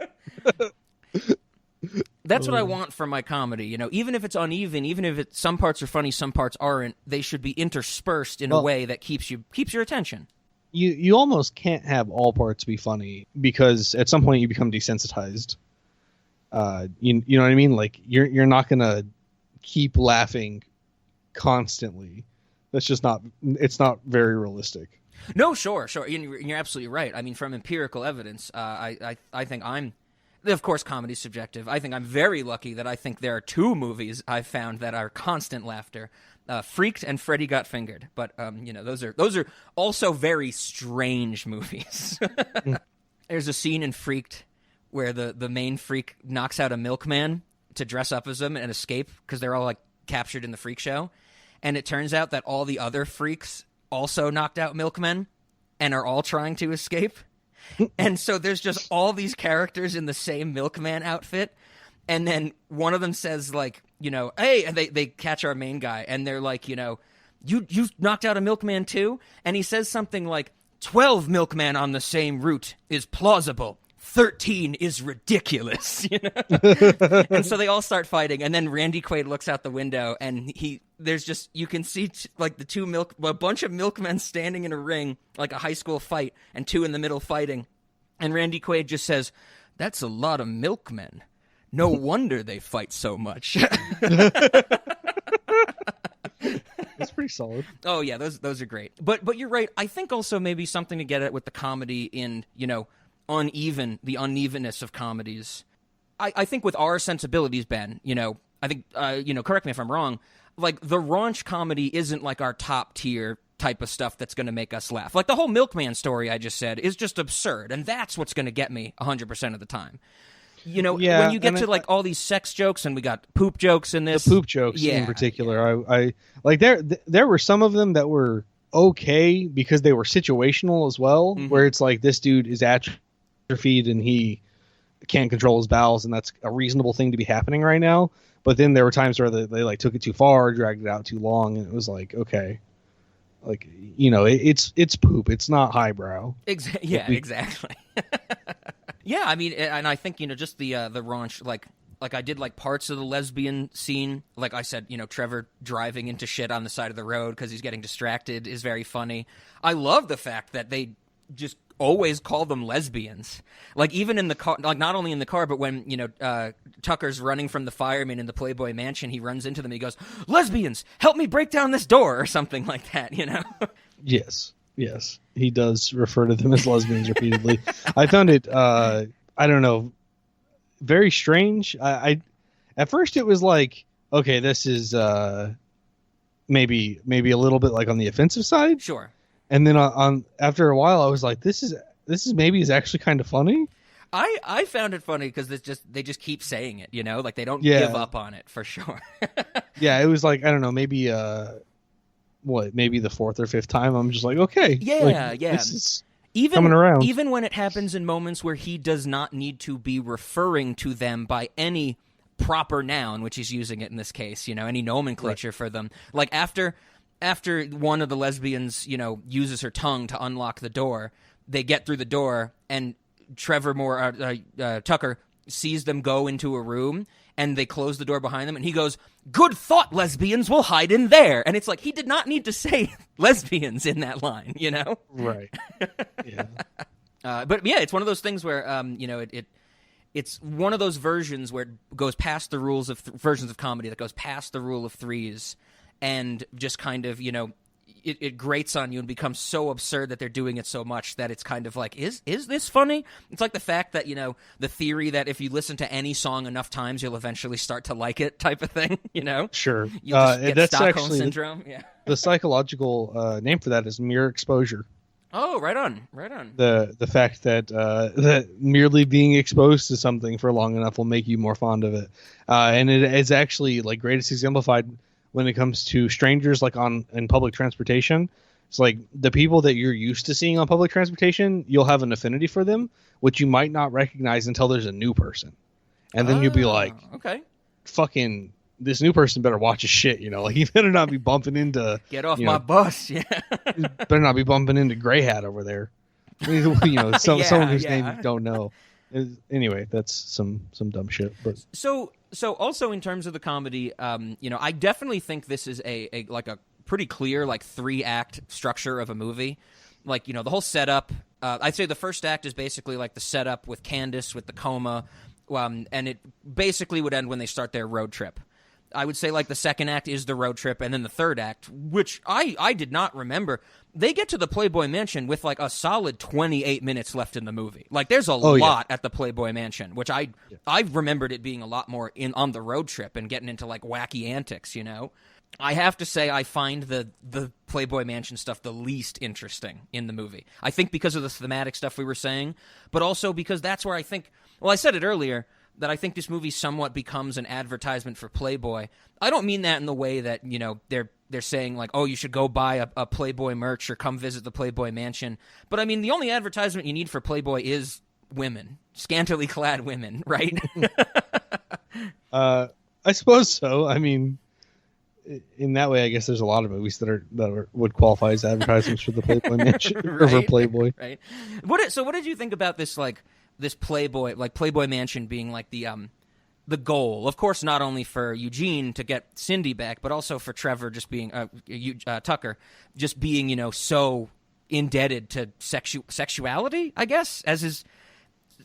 That's what I want from my comedy, you know? Even if it's uneven, even if some parts are funny, some parts aren't, they should be interspersed in a way that keeps your attention. You almost can't have all parts be funny because at some point you become desensitized. You know what I mean? Like you're not gonna keep laughing constantly. That's just not. It's not very realistic. No, sure. You're absolutely right. I mean, from empirical evidence, I think I'm. Of course, comedy's subjective. I think I'm very lucky that I think there are two movies I've found that are constant laughter: Freaked and Freddy Got Fingered. But those are also very strange movies. There's a scene in Freaked where the main freak knocks out a milkman to dress up as him and escape because they're all like captured in the freak show, and it turns out that all the other freaks also knocked out milkmen and are all trying to escape. And so there's just all these characters in the same milkman outfit, and then one of them says, like, hey, and they catch our main guy, and they're like, you knocked out a milkman too? And he says something like, 12 milkmen on the same route is plausible. 13 is ridiculous, And so they all start fighting, and then Randy Quaid looks out the window, and you can see a bunch of milkmen standing in a ring, like a high school fight, and two in the middle fighting. And Randy Quaid just says, "That's a lot of milkmen. No wonder they fight so much." That's pretty solid. Oh yeah, those are great. But you're right. I think also maybe something to get at with the comedy in, the unevenness of comedies. I think with our sensibilities, Ben, I think, correct me if I'm wrong, like the raunch comedy isn't like our top tier type of stuff that's going to make us laugh. Like the whole milkman story I just said is just absurd, and that's what's going to get me 100% of the time. When you get to like all these sex jokes, and we got poop jokes in this. The poop jokes in particular. I like there were some of them that were okay because they were situational as well, where it's like this dude is atrophied and he can't control his bowels, and that's a reasonable thing to be happening right now. But then there were times where they like took it too far, dragged it out too long, and it was like, okay, like it's poop. It's not highbrow. Exactly. Yeah, I mean, and I think just the raunch, like I did like parts of the lesbian scene. Like I said, Trevor driving into shit on the side of the road because he's getting distracted is very funny. I love the fact that they just always call them lesbians. Like even in the car, like not only in the car, but when Tucker's running from the fireman in the Playboy mansion, he runs into them. And he goes, "Lesbians, help me break down this door," or something like that. Yes, he does refer to them as lesbians repeatedly. I found it, I don't know, very strange. I at first it was like, okay, this is maybe a little bit like on the offensive side. Sure. And then after a while, I was like, this is is actually kind of funny. I found it funny because they just keep saying it, like they don't give up on it for sure. Yeah, it was like, I don't know, maybe maybe the fourth or fifth time, I'm just like, okay. Yeah. This is even coming around. Even when it happens in moments where he does not need to be referring to them by any proper noun, which he's using it in this case, any nomenclature for them. Like after one of the lesbians, uses her tongue to unlock the door, they get through the door, and Trevor Moore, Tucker, sees them go into a room, and they close the door behind them, and he goes, "Good thought, lesbians, we'll hide in there." And it's like, he did not need to say lesbians in that line, Right. Yeah. But yeah, it's one of those things where, it's one of those versions where it goes past the rules of versions of comedy that goes past the rule of threes, and just kind of, it grates on you and becomes so absurd that they're doing it so much that it's kind of like, is this funny? It's like the fact that, the theory that if you listen to any song enough times, you'll eventually start to like it type of thing, Sure. You just get that's Stockholm actually Syndrome. Yeah. The psychological name for that is mere exposure. Oh, right on. The fact that that merely being exposed to something for long enough will make you more fond of it. And it is actually like greatest exemplified when it comes to strangers, like in public transportation. It's like the people that you're used to seeing on public transportation, you'll have an affinity for them, which you might not recognize until there's a new person. And then you'll be like, okay, fucking, this new person better watch his shit, like he better not be bumping into... Get off my bus, yeah. Better not be bumping into Grey Hat over there. Someone whose name you don't know. Anyway, that's some dumb shit. But So also in terms of the comedy, I definitely think this is a pretty clear 3-act structure of a movie. Like, the whole setup. I'd say the first act is basically like the setup with Candace with the coma, and it basically would end when they start their road trip. I would say like the second act is the road trip, and then the third act, which I did not remember. They get to the Playboy Mansion with like a solid 28 minutes left in the movie. Like there's a lot at the Playboy Mansion, which I remembered it being a lot more on the road trip and getting into like wacky antics, you know. I have to say I find the Playboy Mansion stuff the least interesting in the movie. I think because of the thematic stuff we were saying, but also because that's where I think, well, I said it earlier, that I think this movie somewhat becomes an advertisement for Playboy. I don't mean that in the way that, you know, they're saying like, oh, you should go buy a Playboy merch or come visit the Playboy Mansion. But I mean, the only advertisement you need for Playboy is women, scantily clad women, right? I suppose so. I mean, in that way, I guess there's a lot of movies that would qualify as advertisements for the Playboy Mansion or for Playboy. Right. So what did you think about this, like, this Playboy Mansion being like the goal? Of course, not only for Eugene to get Cindy back, but also for Trevor just being Tucker just being, you know, so indebted to sexuality, I guess, as is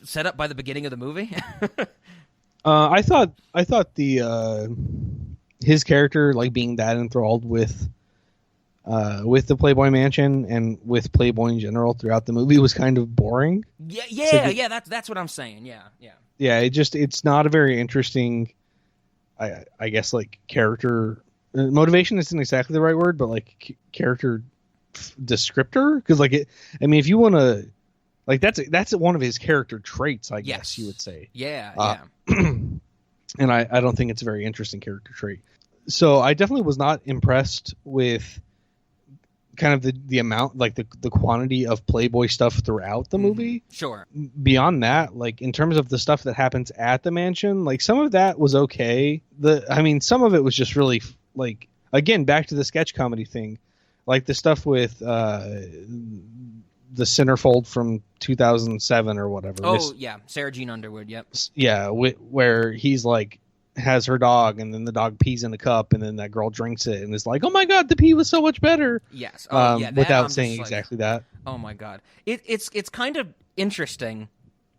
set up by the beginning of the movie. I thought the his character, like, being that enthralled with the Playboy Mansion and with Playboy in general throughout the movie was kind of boring. That's what I'm saying. Yeah. It's not a very interesting, I guess, like, character motivation isn't exactly the right word, but like character descriptor, because like if you want to, like, that's one of his character traits, I guess you would say. Yeah. And I don't think it's a very interesting character trait. So I definitely was not impressed with kind of the amount, like the quantity of Playboy stuff throughout the movie. Sure. Beyond that, like, in terms of the stuff that happens at the mansion, like, some of that was okay. Some of it was just really, like, again, back to the sketch comedy thing, like the stuff with the centerfold from 2007 or whatever. Sarah Jean Underwood. Yep. Yeah, where he's like, has her dog, and then the dog pees in a cup, and then that girl drinks it and is like, oh my god, the pee was so much better. Yes. Without saying exactly that. Oh my god. It's kind of interesting,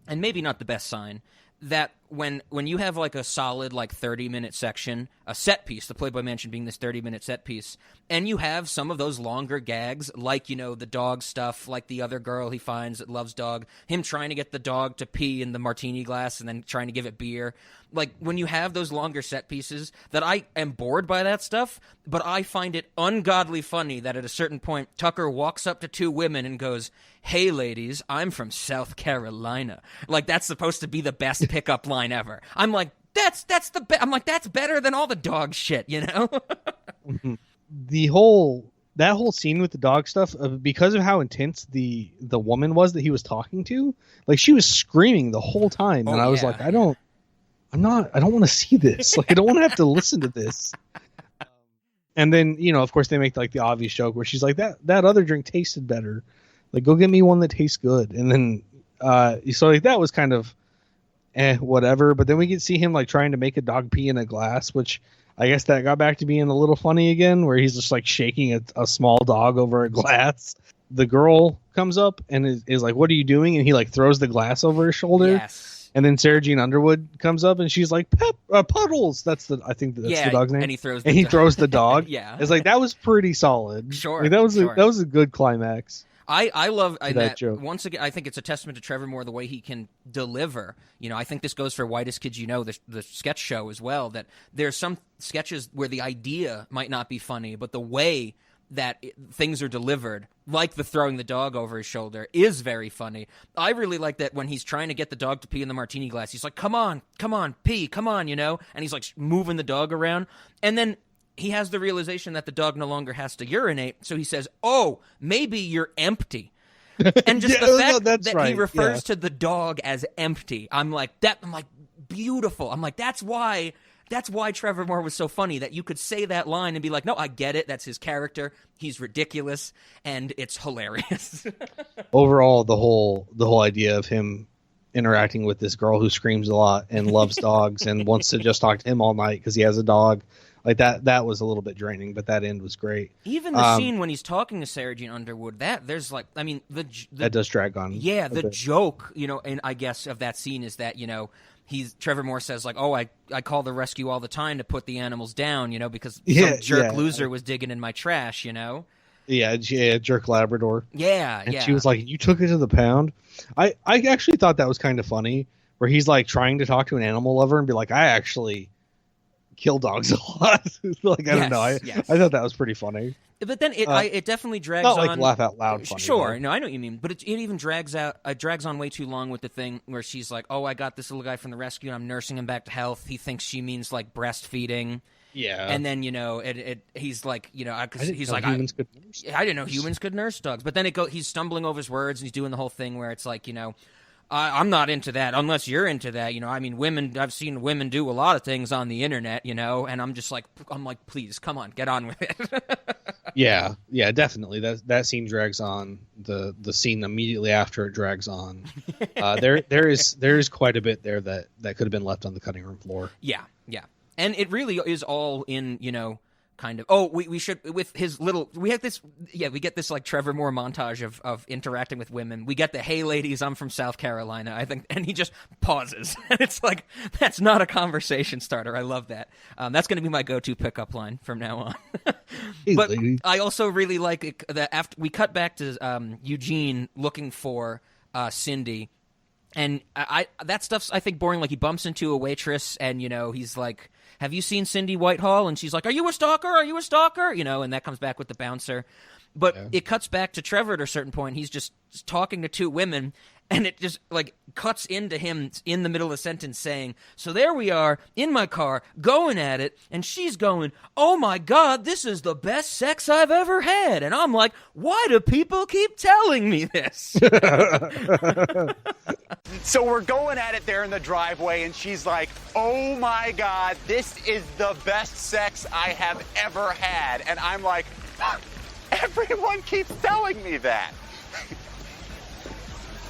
and maybe not the best sign, that when you have like a solid like 30-minute section, a set piece, the Playboy Mansion being this 30-minute set piece, and you have some of those longer gags, like, you know, the dog stuff, like the other girl he finds that loves dog, him trying to get the dog to pee in the martini glass and then trying to give it beer. Like, when you have those longer set pieces, that I am bored by that stuff, but I find it ungodly funny that at a certain point, Tucker walks up to two women and goes, hey, ladies, I'm from South Carolina. Like, that's supposed to be the best pickup line ever. I'm like, that's better than all the dog shit, you know? That whole scene with the dog stuff, because of how intense the woman was that he was talking to, like, she was screaming the whole time, and I was like, I don't want to see this. Like, I don't want to have to listen to this. And then, you know, of course, they make like the obvious joke where she's like, that other drink tasted better. Like, go get me one that tastes good. And then, so like that was kind of, whatever. But then we get to see him like trying to make a dog pee in a glass, which I guess that got back to being a little funny again, where he's just like shaking a small dog over a glass. The girl comes up and is like, what are you doing? And he like throws the glass over his shoulder. Yes. And then Sarah Jean Underwood comes up and she's like, Puddles. I think that's the dog's name. And he throws the dog. Yeah. It's like, that was pretty solid. Sure. Like, that was a good climax. I love that joke. Once again, I think it's a testament to Trevor Moore, the way he can deliver. You know, I think this goes for Whitest Kids You Know, the sketch show as well, that there's some sketches where the idea might not be funny, but the way that things are delivered, like the throwing the dog over his shoulder, is very funny. I really like that when he's trying to get the dog to pee in the martini glass, he's like, come on, pee, come on, you know? And he's like moving the dog around. And then he has the realization that the dog no longer has to urinate, so he says, oh, maybe you're empty. And just the fact that he refers to the dog as empty, I'm like, beautiful. I'm like, that's why Trevor Moore was so funny, that you could say that line and be like, no, I get it. That's his character. He's ridiculous, and it's hilarious. Overall, the whole idea of him interacting with this girl who screams a lot and loves dogs and wants to just talk to him all night because he has a dog, like that was a little bit draining, but that end was great. Even the scene when he's talking to Sarah Jean Underwood, that does drag on. Yeah, the joke, you know, and I guess of that scene is that, you know, Trevor Moore says, like, oh, I call the rescue all the time to put the animals down, because some loser was digging in my trash, Yeah, jerk Labrador. Yeah, and she was like, you took it to the pound? I actually thought that was kind of funny, where he's like trying to talk to an animal lover and be like, I actually kill dogs a lot. Like, I don't know. I thought that was pretty funny. But then it definitely drags not on. Not like laugh out loud funny. Sure, no, I know what you mean. But it even drags on way too long with the thing where she's like, oh, I got this little guy from the rescue and I'm nursing him back to health. He thinks she means like breastfeeding. Yeah. And then, he's like, because he's like, I didn't know humans could nurse dogs. But then he's stumbling over his words and he's doing the whole thing where it's like, I'm not into that unless you're into that. I mean, women, I've seen women do a lot of things on the internet, and I'm just like, please, come on, get on with it. Yeah, definitely. That scene drags on. The scene immediately after it drags on. There is quite a bit there that could have been left on the cutting room floor. Yeah. And it really is all in, kind of. Oh, we should, with his little, we get this like Trevor Moore montage of interacting with women. We get the, hey ladies, I'm from South Carolina, I think, and he just pauses. And it's like, that's not a conversation starter. I love that. That's going to be my go-to pickup line from now on. Hey, but lady. I also really like it that after we cut back to Eugene looking for Cindy. And that stuff's, I think, boring. Like, he bumps into a waitress, and, he's like, have you seen Cindy Whitehall? And she's like, are you a stalker? Are you a stalker? And that comes back with the bouncer. But it cuts back to Trevor at a certain point. He's just talking to two women, and it just, like, cuts into him in the middle of a sentence saying, so there we are, in my car, going at it, and she's going, oh my God, this is the best sex I've ever had. And I'm like, why do people keep telling me this? So we're going at it there in the driveway, and she's like, oh my God, this is the best sex I have ever had. And I'm like, everyone keeps telling me that.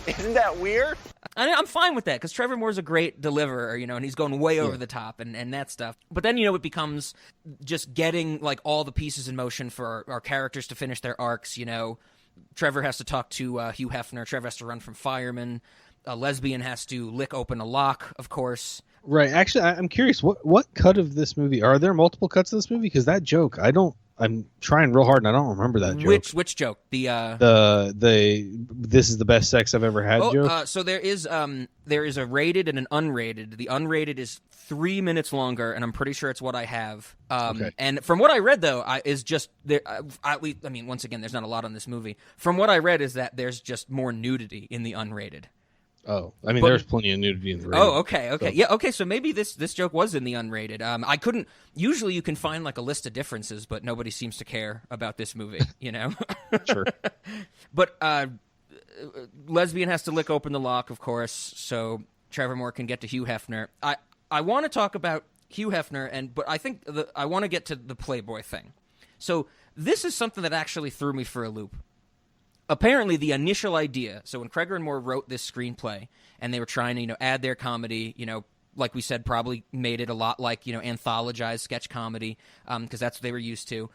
Isn't that weird? I'm fine with that, because Trevor Moore's a great deliverer, and he's going way over the top and that stuff. But then, it becomes just getting, like, all the pieces in motion for our characters to finish their arcs, Trevor has to talk to Hugh Hefner. Trevor has to run from firemen. A lesbian has to lick open a lock, of course. Right. Actually, I'm curious, what cut of this movie, are there multiple cuts of this movie? Because that joke, I'm trying real hard and I don't remember that joke. Which joke? The this is the best sex I've ever had joke? So there is a rated and an unrated. The unrated is 3 minutes longer, and I'm pretty sure it's what I have. Okay. And from what I read, though, is just there. At least, I mean, once again, there's not a lot on this movie. From what I read, is that there's just more nudity in the unrated. Oh, I mean, there's plenty of nudity in the rated. Oh, okay. So. Yeah, okay, so maybe this joke was in the unrated. I couldn't... Usually you can find, like, a list of differences, but nobody seems to care about this movie, Sure. But lesbian has to lick open the lock, of course, so Trevor Moore can get to Hugh Hefner. I want to talk about Hugh Hefner, but I think I want to get to the Playboy thing. So this is something that actually threw me for a loop. Apparently, the initial idea, so when Cregger and Moore wrote this screenplay, and they were trying to, add their comedy, like we said, probably made it a lot like, anthologized sketch comedy, because that's what they were used to.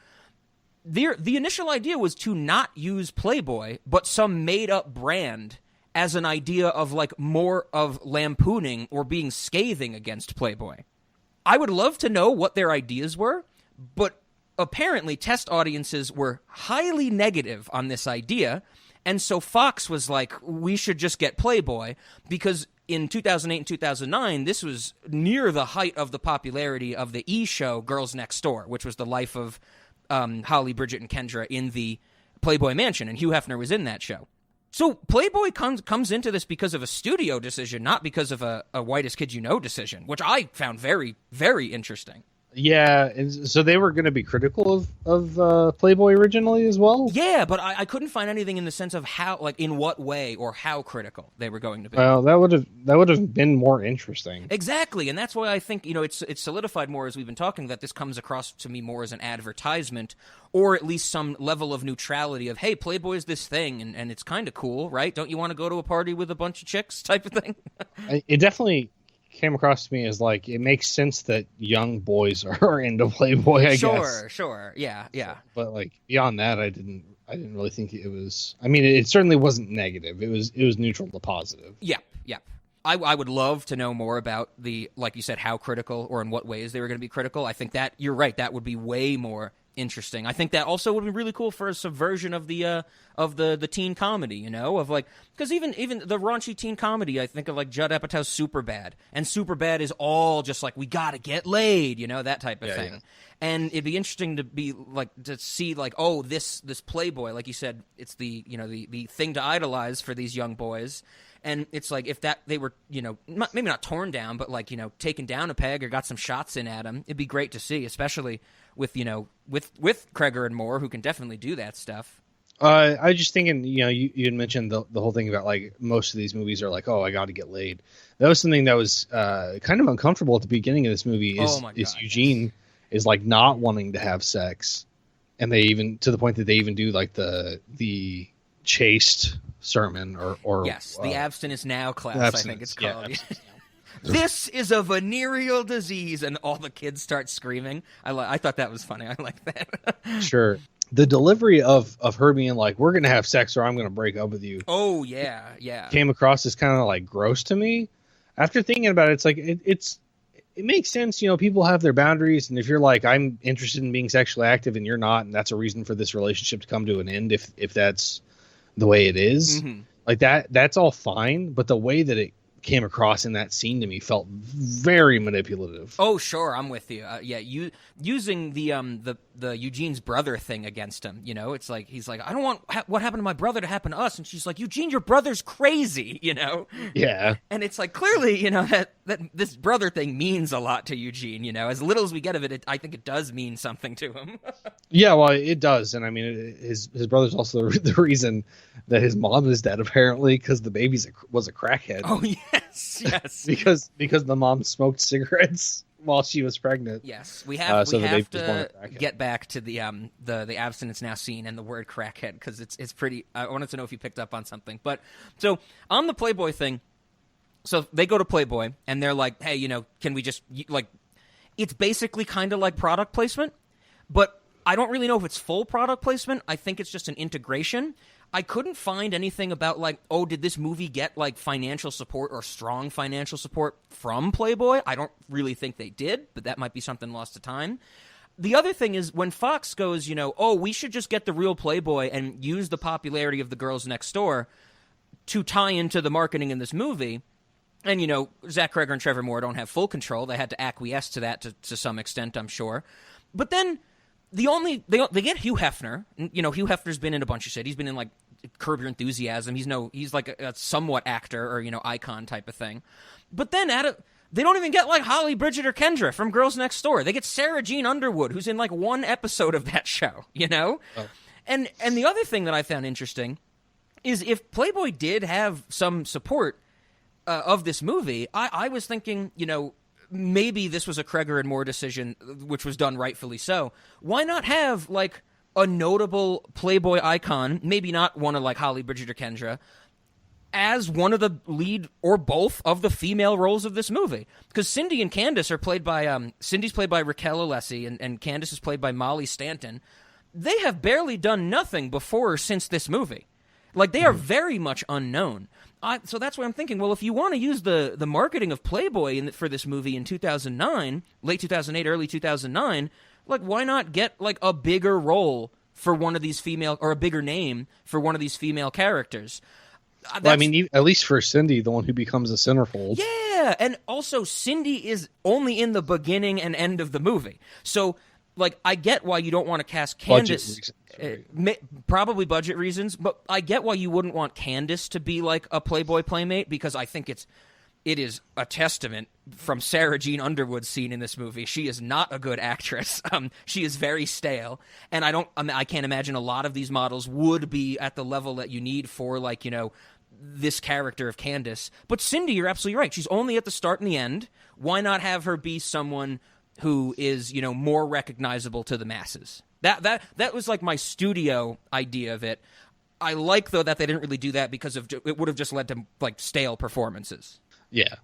The initial idea was to not use Playboy, but some made-up brand as an idea of, like, more of lampooning or being scathing against Playboy. I would love to know what their ideas were, but apparently test audiences were highly negative on this idea, and so Fox was like, we should just get Playboy, because in 2008 and 2009, this was near the height of the popularity of the E! show Girls Next Door, which was the life of Holly, Bridget, and Kendra in the Playboy Mansion, and Hugh Hefner was in that show. So Playboy comes into this because of a studio decision, not because of a Whitest Kid You Know decision, which I found very, very interesting. Yeah, and so they were going to be critical of Playboy originally as well? Yeah, but I couldn't find anything in the sense of how, like, in what way or how critical they were going to be. Well, that would have been more interesting. Exactly, and that's why I think, it's solidified more as we've been talking, that this comes across to me more as an advertisement, or at least some level of neutrality of, hey, Playboy's this thing, and it's kind of cool, right? Don't you want to go to a party with a bunch of chicks type of thing? It definitely came across to me as, like, it makes sense that young boys are into Playboy, I guess. Sure. Yeah. But, like, beyond that, I didn't really think it was... I mean, it certainly wasn't negative. It was neutral to positive. Yeah. I would love to know more about like you said, how critical or in what ways they were going to be critical. I think that you're right. That would be way more interesting. I think that also would be really cool for a subversion of the teen comedy, of like, because even the raunchy teen comedy, I think of like Judd Apatow's Superbad, and Superbad is all just like, we gotta get laid, that type of thing. Yeah. And it'd be interesting to be like, to see like, oh, this Playboy, like you said, it's the the thing to idolize for these young boys. And it's like, if that they were, maybe not torn down, but like, taken down a peg or got some shots in at them, it'd be great to see, especially with with Cregger and Moore, who can definitely do that stuff. I was just thinking, you had mentioned the whole thing about like most of these movies are like, oh, I got to get laid. That was something that was kind of uncomfortable at the beginning of this movie. Is Eugene is like not wanting to have sex, and they even to the point that they even do like the chaste sermon or yes, the abstinence now class, I think it's called. Yeah, this is a venereal disease, and all the kids start screaming. I thought that was funny. I like that. Sure. The delivery of her being like, we're gonna have sex or I'm gonna break up with you. Oh yeah. Came across as kind of like gross to me. After thinking about it, it's like it makes sense. People have their boundaries, and if you're like, I'm interested in being sexually active and you're not, and that's a reason for this relationship to come to an end if that's the way it is, like that's all fine. But the way that it came across in that scene to me felt very manipulative. Oh, sure, I'm with you. Using the Eugene's brother thing against him. It's like he's like, I don't want what happened to my brother to happen to us, and she's like, Eugene, your brother's crazy. Yeah. And it's like, clearly, that this brother thing means a lot to Eugene. As little as we get of it, I think it does mean something to him. Yeah, well, it does, and I mean, his brother's also the reason that his mom is dead, apparently, because the baby was a crackhead. Oh yes. because the mom smoked cigarettes while she was pregnant. Yes, we have to get back to the abstinence now scene and the word crackhead, because it's pretty. I wanted to know if you picked up on something, but so on the Playboy thing. So they go to Playboy and they're like, hey, can we just like? It's basically kind of like product placement, but I don't really know if it's full product placement. I think it's just an integration. I couldn't find anything about like, oh, did this movie get like financial support or strong financial support from Playboy? I don't really think they did, but that might be something lost to time. The other thing is when Fox goes, oh, we should just get the real Playboy and use the popularity of the girls next door to tie into the marketing in this movie. And, Zach Cregger and Trevor Moore don't have full control. They had to acquiesce to that to some extent, I'm sure. But then they get Hugh Hefner. Hugh Hefner's been in a bunch of shit. He's been in like Curb Your Enthusiasm. He's like a somewhat actor or icon type of thing. But then they don't even get like Holly, Bridget, or Kendra from Girls Next Door. They get Sarah Jean Underwood, who's in like one episode of that show. Oh. And the other thing that I found interesting is if Playboy did have some support of this movie, I was thinking, maybe this was a Cregger and Moore decision, which was done rightfully so. Why not have, like, a notable Playboy icon, maybe not one of, like, Holly, Bridget, or Kendra, as one of the lead or both of the female roles of this movie? Because Cindy and Candace are played by, Cindy's played by Raquel Alessi, and Candace is played by Molly Stanton. They have barely done nothing before or since this movie. Like, they are very much unknown. So that's why I'm thinking, well, if you want to use the marketing of Playboy for this movie in 2009, late 2008, early 2009, like, why not get, like, a bigger role for one of these female, or a bigger name for one of these female characters? Well, I mean, at least for Cindy, the one who becomes a centerfold. Yeah, and also Cindy is only in the beginning and end of the movie. So, like, I get why you don't want to cast Candace. Probably budget reasons, but I get why you wouldn't want Candace to be like a Playboy playmate, because I think it is a testament from Sarah Jean Underwood's scene in this movie. She is not a good actress. She is very stale, and I can't imagine a lot of these models would be at the level that you need for, like, this character of Candace. But Cindy, you're absolutely right. She's only at the start and the end. Why not have her be someone who is, more recognizable to the masses? That was like my studio idea of it. I like, though, that they didn't really do that because it would have just led to, like, stale performances. Yeah.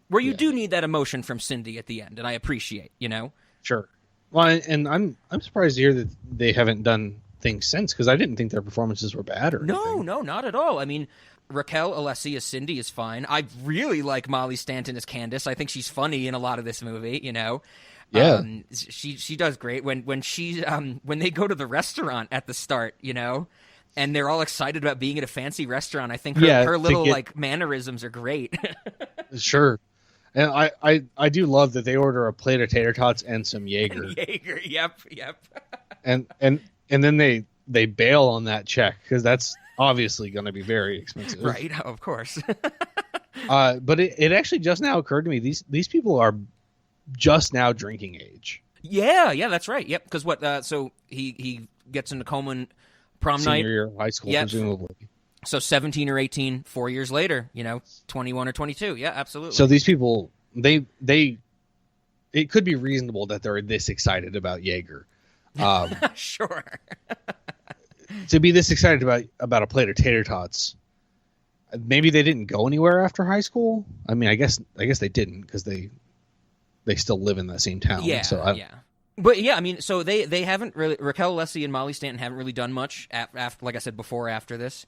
Where you do need that emotion from Cindy at the end, and I appreciate, Sure. Well, and I'm surprised to hear that they haven't done things since, because I didn't think their performances were bad or anything. No, not at all. I mean, Raquel Alessi as Cindy is fine. I really like Molly Stanton as Candace. I think she's funny in a lot of this movie, you know. Yeah. She does great when she when they go to the restaurant at the start, you know, and they're all excited about being at a fancy restaurant. I think her little like mannerisms are great. Sure. And I do love that they order a plate of tater tots and some Jaeger. Jaeger, yep. and then they bail on that check because that's obviously going to be very expensive. Right, of course. But it actually just now occurred to me these people are just now drinking age. Yeah, that's right. Yep, because what? So he gets into Coleman prom Senior night. year of high school, presumably. So 17 or 18, 4 years later, you know, 21 or 22. Yeah, absolutely. So these people, it could be reasonable that they're this excited about Jaeger. Sure. To be this excited about a plate of tater tots, maybe they didn't go anywhere after high school. I mean, I guess they didn't because they still live in that same town. Yeah, so But yeah, I mean, so they haven't really, Raquel Alessi and Molly Stanton haven't really done much after, like I said before, after this.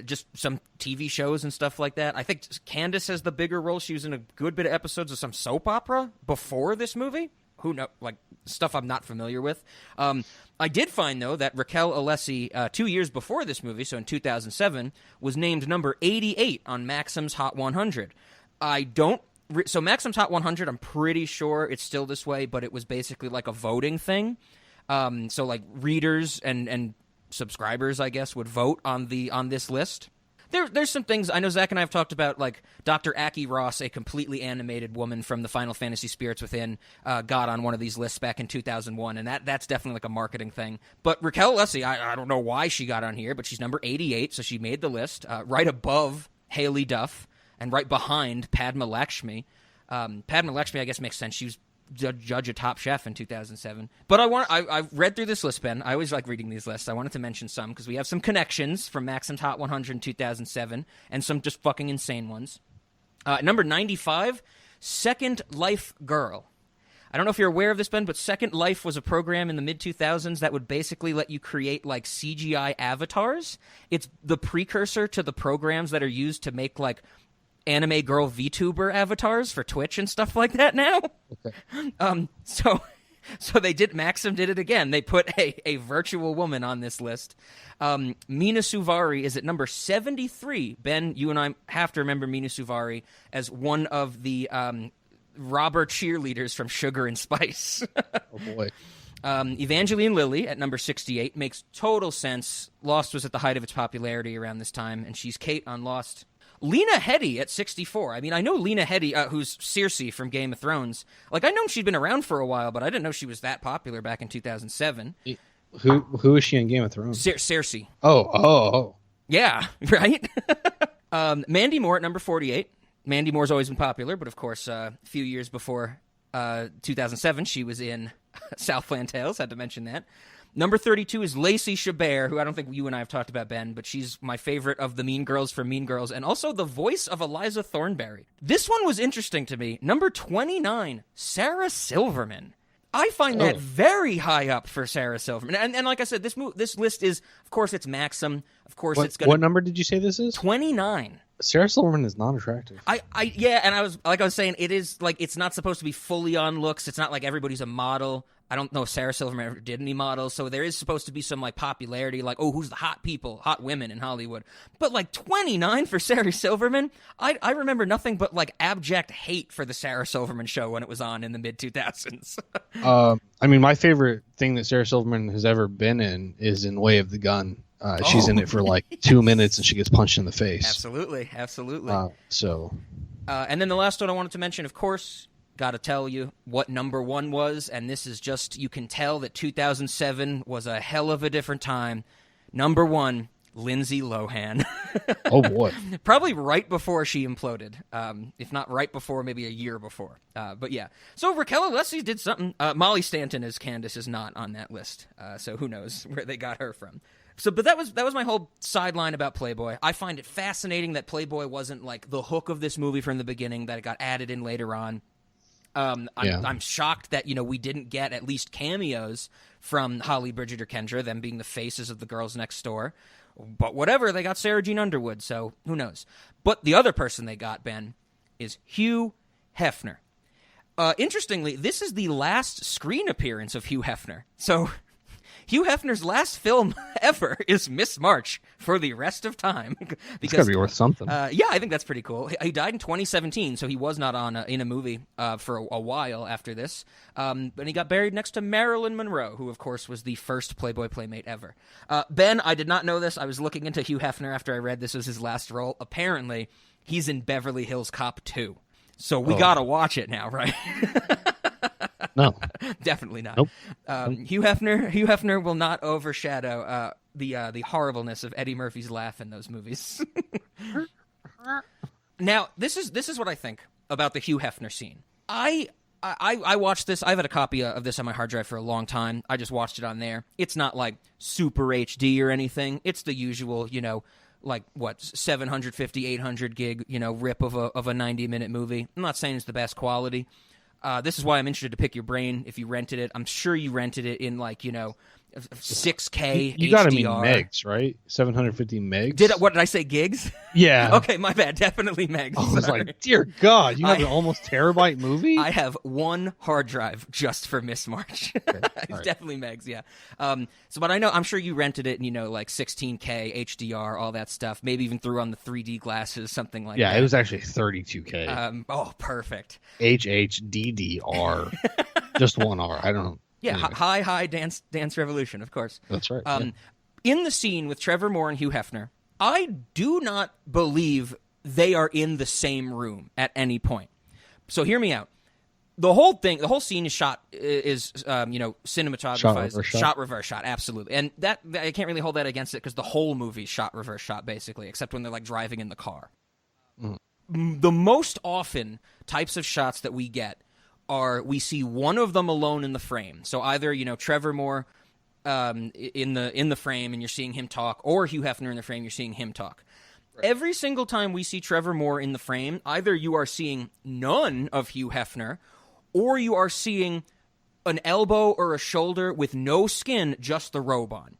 Just some TV shows and stuff like that. I think Candace has the bigger role. She was in a good bit of episodes of some soap opera before this movie. Who knows? Like stuff I'm not familiar with. I did find though that Raquel Alessi, 2 years before this movie, so in 2007, was named number 88 on Maxim's Hot 100. So Maxim's Hot 100, I'm pretty sure it's still this way, but it was basically like a voting thing. So like readers and subscribers, I guess, would vote on this list. There's some things I know Zach and I have talked about, like Dr. Aki Ross, a completely animated woman from the Final Fantasy Spirits Within, got on one of these lists back in 2001, and that's definitely like a marketing thing. But Raquel Alessi, I don't know why she got on here, but she's number 88, so she made the list, right above Haley Duff and right behind Padma Lakshmi. Padma Lakshmi, I guess, makes sense. She was judge of Top Chef in 2007. But I read through this list, Ben. I always like reading these lists. I wanted to mention some because we have some connections from Maxim's Hot 100 in 2007 and some just fucking insane ones. Number 95, Second Life Girl. I don't know if you're aware of this, Ben, but Second Life was a program in the mid-2000s that would basically let you create, like, CGI avatars. It's the precursor to the programs that are used to make, like, anime girl VTuber avatars for Twitch and stuff like that now. Okay. So Maxim did it again. They put a virtual woman on this list. Mina Suvari is at number 73. Ben, you and I have to remember Mina Suvari as one of the robber cheerleaders from Sugar and Spice. Oh boy. Evangeline Lilly at number 68 makes total sense. Lost was at the height of its popularity around this time, and she's Kate on Lost. Lena Headey at 64. I mean, I know Lena Headey, who's Cersei from Game of Thrones. Like, I know she'd been around for a while, but I didn't know she was that popular back in 2007. Who is she in Game of Thrones? Cersei. Oh. Yeah, right? Mandy Moore at number 48. Mandy Moore's always been popular, but of course, a few years before 2007, she was in Southland Tales. Had to mention that. Number 32 is Lacey Chabert, who I don't think you and I have talked about, Ben, but she's my favorite of the Mean Girls from Mean Girls, and also the voice of Eliza Thornberry. This one was interesting to me. Number 29, Sarah Silverman. I find that very high up for Sarah Silverman. And like I said, this list is, of course, it's Maxim. Of course, it's going to... What number did you say this is? 29. Sarah Silverman is not attractive. Yeah, and I was saying, it is, like, it's not supposed to be fully on looks. It's not like everybody's a model. I don't know if Sarah Silverman ever did any models, so there is supposed to be some, like, popularity, like, oh, who's the hot women in Hollywood? But, like, 29 for Sarah Silverman? I remember nothing but, like, abject hate for the Sarah Silverman show when it was on in the mid-2000s. I mean, my favorite thing that Sarah Silverman has ever been in is in Way of the Gun. She's in it for, like, 2 minutes, and she gets punched in the face. Absolutely. And then the last one I wanted to mention, of course... Got to tell you what number one was, and this is just, you can tell that 2007 was a hell of a different time. Number one, Lindsay Lohan. Oh, boy. Probably right before she imploded, if not right before, maybe a year before. But yeah. So Raquel Alessi did something. Molly Stanton as Candace is not on that list, so who knows where they got her from. So, but that was my whole sideline about Playboy. I find it fascinating that Playboy wasn't like the hook of this movie from the beginning, that it got added in later on. I'm shocked that, we didn't get at least cameos from Holly, Bridget, or Kendra, them being the faces of the girls next door. But whatever, they got Sarah Jean Underwood, so who knows. But the other person they got, Ben, is Hugh Hefner. Interestingly, this is the last screen appearance of Hugh Hefner. So Hugh Hefner's last film ever is Miss March for the rest of time. It's got to be worth something. Yeah, I think that's pretty cool. He died in 2017, so he was not on in a movie for a while after this. And he got buried next to Marilyn Monroe, who, of course, was the first Playboy Playmate ever. Ben, I did not know this. I was looking into Hugh Hefner after I read this was his last role. Apparently, he's in Beverly Hills Cop 2. So we got to watch it now, right? No. Definitely not. Nope. Hugh Hefner will not overshadow the horribleness of Eddie Murphy's laugh in those movies. Now, this is what I think about the Hugh Hefner scene. I watched this. I've had a copy of this on my hard drive for a long time. I just watched it on there. It's not like super HD or anything. It's the usual, 750, 800 gig, rip of a 90-minute movie. I'm not saying it's the best quality. This is why I'm interested to pick your brain if you rented it. I'm sure you rented it in 6K You got to mean megs, right? 750 megs? What did I say, gigs? Yeah. Okay, my bad. Definitely megs. I was like, dear God, you have an almost terabyte movie? I have one hard drive just for Miss March. Okay. It's Right. definitely megs, yeah. But I'm sure you rented it in, 16K, HDR, all that stuff. Maybe even threw on the 3D glasses, something like that. Yeah, it was actually 32K. Perfect. HHDDR. Just one R. I don't know. Yeah, Anyway. High Dance Revolution, of course. That's right. Yeah. In the scene with Trevor Moore and Hugh Hefner, I do not believe they are in the same room at any point. So hear me out. The whole scene is cinematographed, shot reverse shot, absolutely. And that I can't really hold that against it because the whole movie is shot reverse shot, basically, except when they're driving in the car. The most often types of shots that we get are we see one of them alone in the frame. So either, Trevor Moore in the frame and you're seeing him talk, or Hugh Hefner in the frame, you're seeing him talk. Right. Every single time we see Trevor Moore in the frame, either you are seeing none of Hugh Hefner, or you are seeing an elbow or a shoulder with no skin, just the robe on.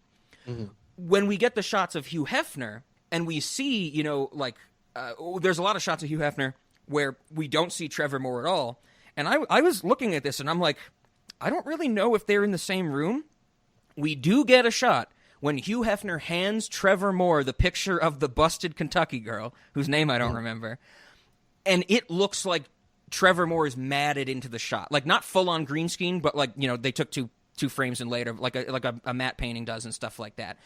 Mm-hmm. When we get the shots of Hugh Hefner, and we see, there's a lot of shots of Hugh Hefner where we don't see Trevor Moore at all. And I was looking at this, and I'm like, I don't really know if they're in the same room. We do get a shot when Hugh Hefner hands Trevor Moore the picture of the busted Kentucky girl, whose name I don't remember, and it looks like Trevor Moore is matted into the shot. Not full-on green screen, but they took two frames and later, like a matte painting does and stuff like that.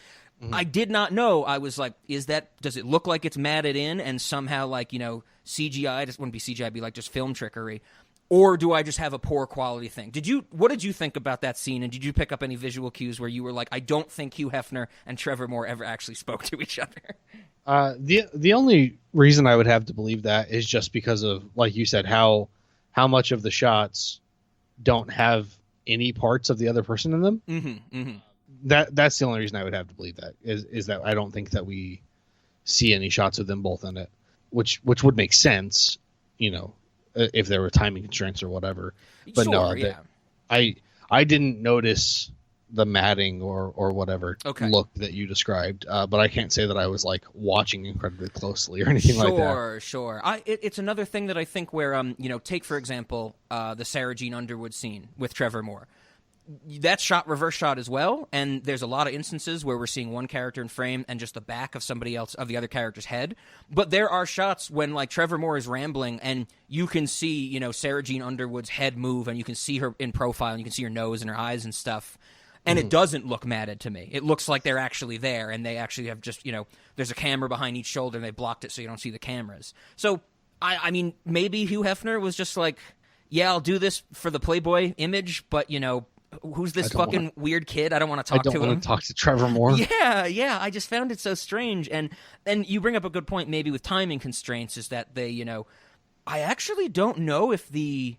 Mm-hmm. I did not know. I was like, does it look like it's matted in and somehow CGI? This wouldn't be CGI, it'd be just film trickery. Or do I just have a poor quality thing? What did you think about that scene, and did you pick up any visual cues where you were like, I don't think Hugh Hefner and Trevor Moore ever actually spoke to each other? The only reason I would have to believe that is just because of, like you said, how much of the shots don't have any parts of the other person in them. Mm-hmm, mm-hmm. That's the only reason I would have to believe that is that I don't think that we see any shots of them both in it, which would make sense, if there were timing constraints or whatever. But sure, yeah. I didn't notice the matting or whatever look that you described, but I can't say that I was watching incredibly closely or anything like that. Sure. It's another thing that I think where take for example the Sarah Jean Underwood scene with Trevor Moore. That's shot reverse shot as well, and there's a lot of instances where we're seeing one character in frame and just the back of somebody else, of the other character's head. But there are shots when Trevor Moore is rambling and you can see Sarah Jean Underwood's head move, and you can see her in profile, and you can see her nose and her eyes and stuff. And it doesn't look matted to me. It looks like they're actually there, and they actually have just, there's a camera behind each shoulder, and they blocked it so you don't see the cameras. So, I mean, maybe Hugh Hefner was just like, yeah, I'll do this for the Playboy image, but, who's this fucking weird kid? I don't want to talk to him. I don't want to talk to Trevor Moore. Yeah. I just found it so strange. And you bring up a good point maybe with timing constraints is that they, I actually don't know if the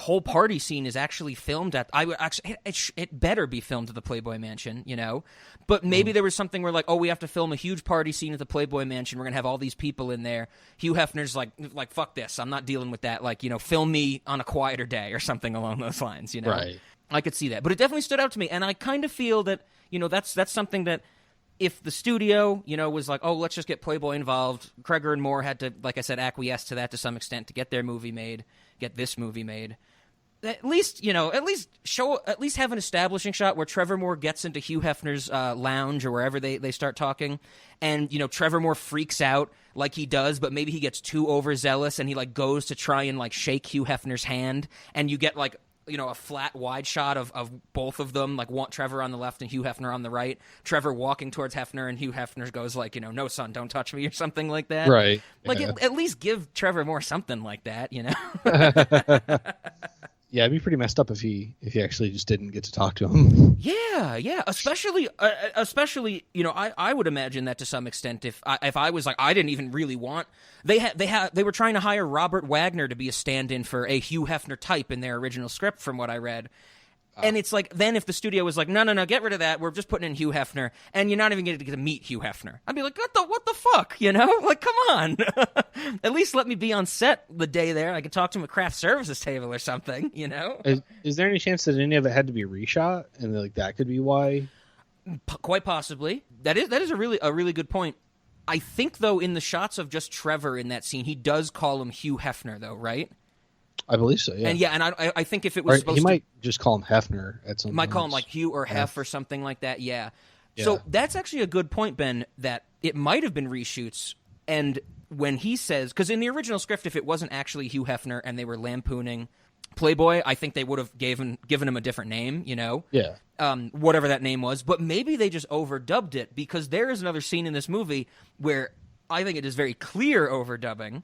whole party scene is actually filmed at. I would actually it better be filmed at the Playboy Mansion, you know. But maybe there was something where like, oh, we have to film a huge party scene at the Playboy Mansion. We're gonna have all these people in there. Hugh Hefner's like fuck this. I'm not dealing with that. Like, you know, film me on a quieter day or something along those lines. You know, Right. I could see that, but it definitely stood out to me, and I kind of feel that, you know, that's something that if the studio, you know, was like, oh, let's just get Playboy involved, Cregger and Moore had to, like I said, acquiesce to that to some extent to get their movie made, get this movie made. At least, you know, at least have an establishing shot where Trevor Moore gets into Hugh Hefner's lounge or wherever they start talking, and, you know, Trevor Moore freaks out like he does, but maybe he gets too overzealous and he like goes to try and like shake Hugh Hefner's hand, and you get like, you know, a flat wide shot of both of them, like Trevor on the left and Hugh Hefner on the right. Trevor walking towards Hefner, and Hugh Hefner goes like, you know, no son, don't touch me, or something like that. Right. Like at least give Trevor Moore something like that, you know. Yeah, it'd be pretty messed up if he actually just didn't get to talk to him. Yeah. Especially, you know, I would imagine that to some extent. If I was like, I didn't even really want. They were trying to hire Robert Wagner to be a stand-in for a Hugh Hefner type in their original script, from what I read. And it's like, then if the studio was like, no, get rid of that, we're just putting in Hugh Hefner, and you're not even going to get to meet Hugh Hefner, I'd be like, what the fuck, you know? Like, come on. At least let me be on set the day there. I could talk to him at craft services table or something, you know? Is there any chance that any of it had to be reshot, and like that could be why? Quite possibly. That is a really good point. I think, though, in the shots of just Trevor in that scene, he does call him Hugh Hefner, though, right? I believe so, yeah. And I think if it was supposed he might just call him Hefner at some point. Might call him like Hugh or Hef or something like that, yeah. So that's actually a good point, Ben, that it might have been reshoots. And when he says, because in the original script, if it wasn't actually Hugh Hefner and they were lampooning Playboy, I think they would have given him a different name, you know? Yeah. Whatever that name was. But maybe they just overdubbed it, because there is another scene in this movie where I think it is very clear overdubbing.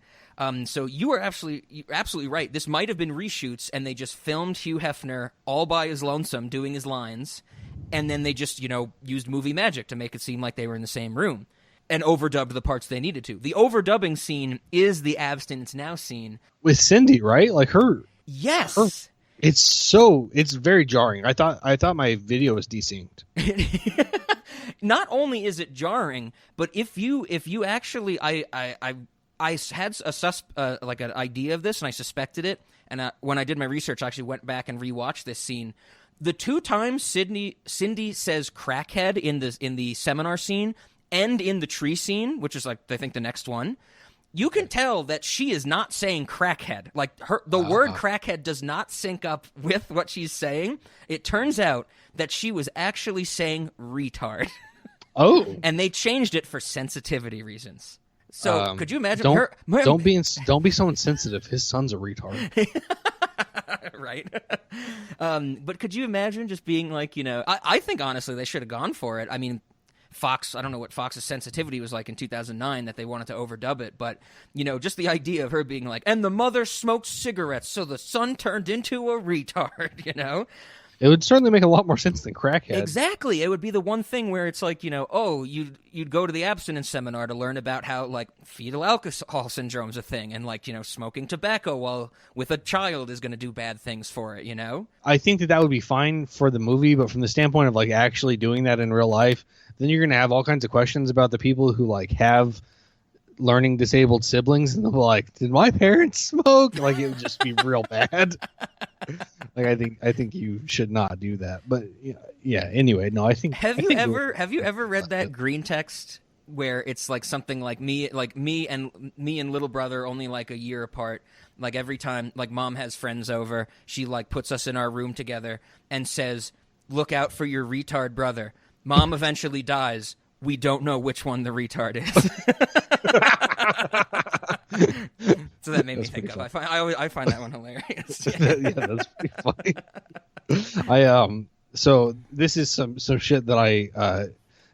So you are absolutely right. This might have been reshoots, and they just filmed Hugh Hefner all by his lonesome doing his lines, and then they just, you know, used movie magic to make it seem like they were in the same room and overdubbed the parts they needed to. The overdubbing scene is the Abstinence Now scene. With Cindy, right? Like her. Yes. It's very jarring. I thought my video was desynced. Not only is it jarring, but if you actually, I had like an idea of this, and I suspected it. And when I did my research, I actually went back and rewatched this scene. The two times Cindy says crackhead in the seminar scene and in the tree scene, which is like I think the next one, you can tell that she is not saying crackhead. Like the word crackhead does not sync up with what she's saying. It turns out that she was actually saying retard. Oh, and they changed it for sensitivity reasons. So could you imagine Don't be so insensitive. His son's a retard. Right. But could you imagine just being like, you know, I think honestly they should have gone for it. I mean, Fox, I don't know what Fox's sensitivity was like in 2009 that they wanted to overdub it, but, you know, just the idea of her being like, and the mother smoked cigarettes, so the son turned into a retard, you know? It would certainly make a lot more sense than crackhead. Exactly. It would be the one thing where it's like, you know, oh, you'd go to the abstinence seminar to learn about how, like, fetal alcohol syndrome's a thing, and, like, you know, smoking tobacco while with a child is going to do bad things for it, you know? I think that would be fine for the movie, but from the standpoint of, like, actually doing that in real life, then you're going to have all kinds of questions about the people who, like, have learning disabled siblings, and they'll be like, did my parents smoke? Like, it would just be real bad. Like, I think you should not do that. But yeah. Anyway, no, I think. Have you ever read that green text where it's like something like me and little brother only like a year apart? Like every time like mom has friends over, she like puts us in our room together and says, "Look out for your retard brother." Mom eventually dies. We don't know which one the retard is. So that made me think of. I find that one hilarious. Yeah, that's pretty funny. So this is some shit that I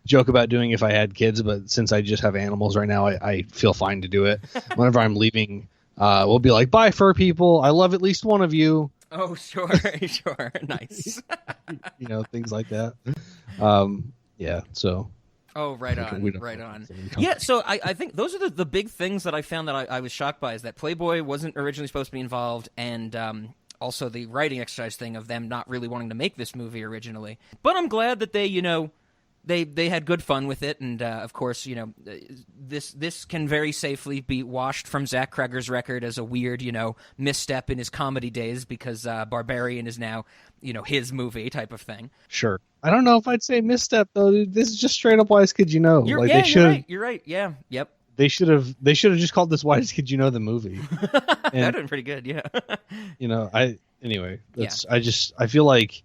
joke about doing if I had kids, but since I just have animals right now, I feel fine to do it. Whenever I'm leaving, we'll be like, "Bye, fur people. I love at least one of you." Oh, sure, nice. Things like that. Yeah. So. Oh, right on. Yeah, so I think those are the big things that I found that I was shocked by, is that Playboy wasn't originally supposed to be involved, and also the writing exercise thing of them not really wanting to make this movie originally. But I'm glad that they, they had good fun with it, and of course, this can very safely be washed from Zach Cregger's record as a weird, misstep in his comedy days, because Barbarian is now, his movie type of thing. Sure. I don't know if I'd say misstep though, dude. This is just straight up Wise Kid, You're right. Yeah. Yep. They should have just called this Wise Kid, the movie. That'd been pretty good. Yeah. I feel like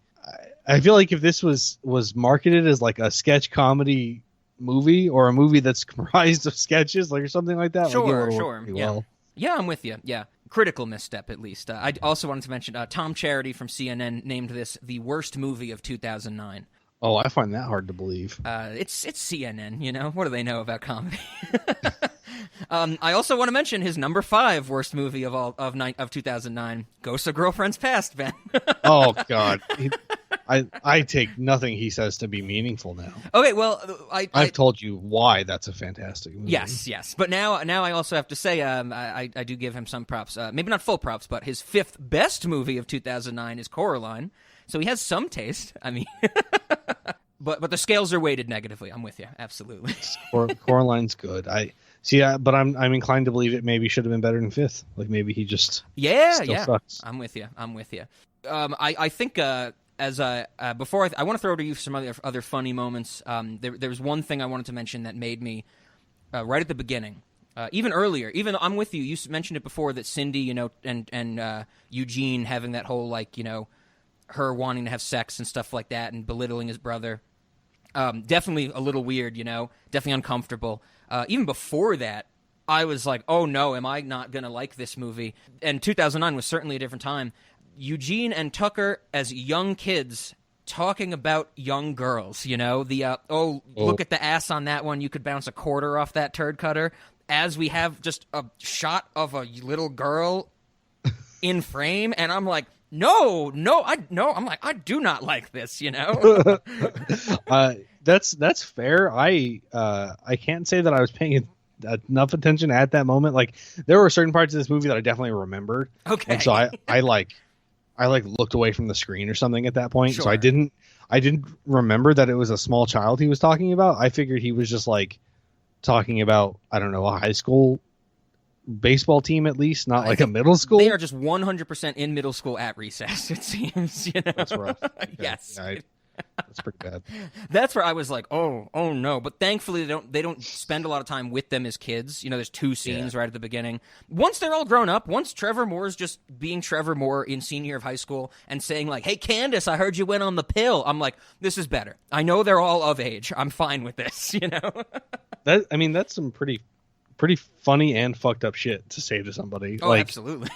if this was marketed as like a sketch comedy movie or a movie that's comprised of sketches, like or something like that. Sure. Yeah. Well. Yeah, I'm with you. Yeah. Critical misstep, at least. I also wanted to mention Tom Charity from CNN named this the worst movie of 2009. Oh, I find that hard to believe. It's CNN, What do they know about comedy? I also want to mention his number 5 worst movie of 2009, Ghosts of Girlfriends Past, Ben. Oh, God. I take nothing he says to be meaningful now. Okay, well, I've told you why that's a fantastic movie. Yes. But now I also have to say I do give him some props. Maybe not full props, but his 5th best movie of 2009 is Coraline. So he has some taste. I mean, but the scales are weighted negatively. I'm with you, absolutely. Coraline's good. But I'm inclined to believe it maybe should have been better than 5th. Like maybe he just still sucks. I'm with you. I think before I want to throw to you some other funny moments. There was one thing I wanted to mention that made me right at the beginning. Even earlier, I'm with you. You mentioned it before that Cindy, and Eugene having that whole her wanting to have sex and stuff like that and belittling his brother. Definitely a little weird, definitely uncomfortable. Even before that, I was like, oh no, am I not going to like this movie? And 2009 was certainly a different time. Eugene and Tucker as young kids talking about young girls, look at the ass on that one. You could bounce a quarter off that turd cutter. As we have just a shot of a little girl in frame. And I'm like, No, I do not like this, That's fair. I can't say that I was paying enough attention at that moment. Like there were certain parts of this movie that I definitely remembered. Okay. And so I looked away from the screen or something at that point. Sure. So I didn't remember that it was a small child he was talking about. I figured he was just like talking about, I don't know, a high school baseball team, at least not like a middle school. They are just 100% in middle school at recess, it seems. That's rough. Okay. Yes. Yeah, that's pretty bad. That's where I was like, oh no. But thankfully they don't spend a lot of time with them as kids. There's 2 scenes right at the beginning. Once they're all grown up, once Trevor Moore's just being Trevor Moore in senior year of high school and saying like, hey Candace, I heard you went on the pill. I'm like, this is better. I know they're all of age. I'm fine with this, That's some pretty funny and fucked up shit to say to somebody. Oh, absolutely.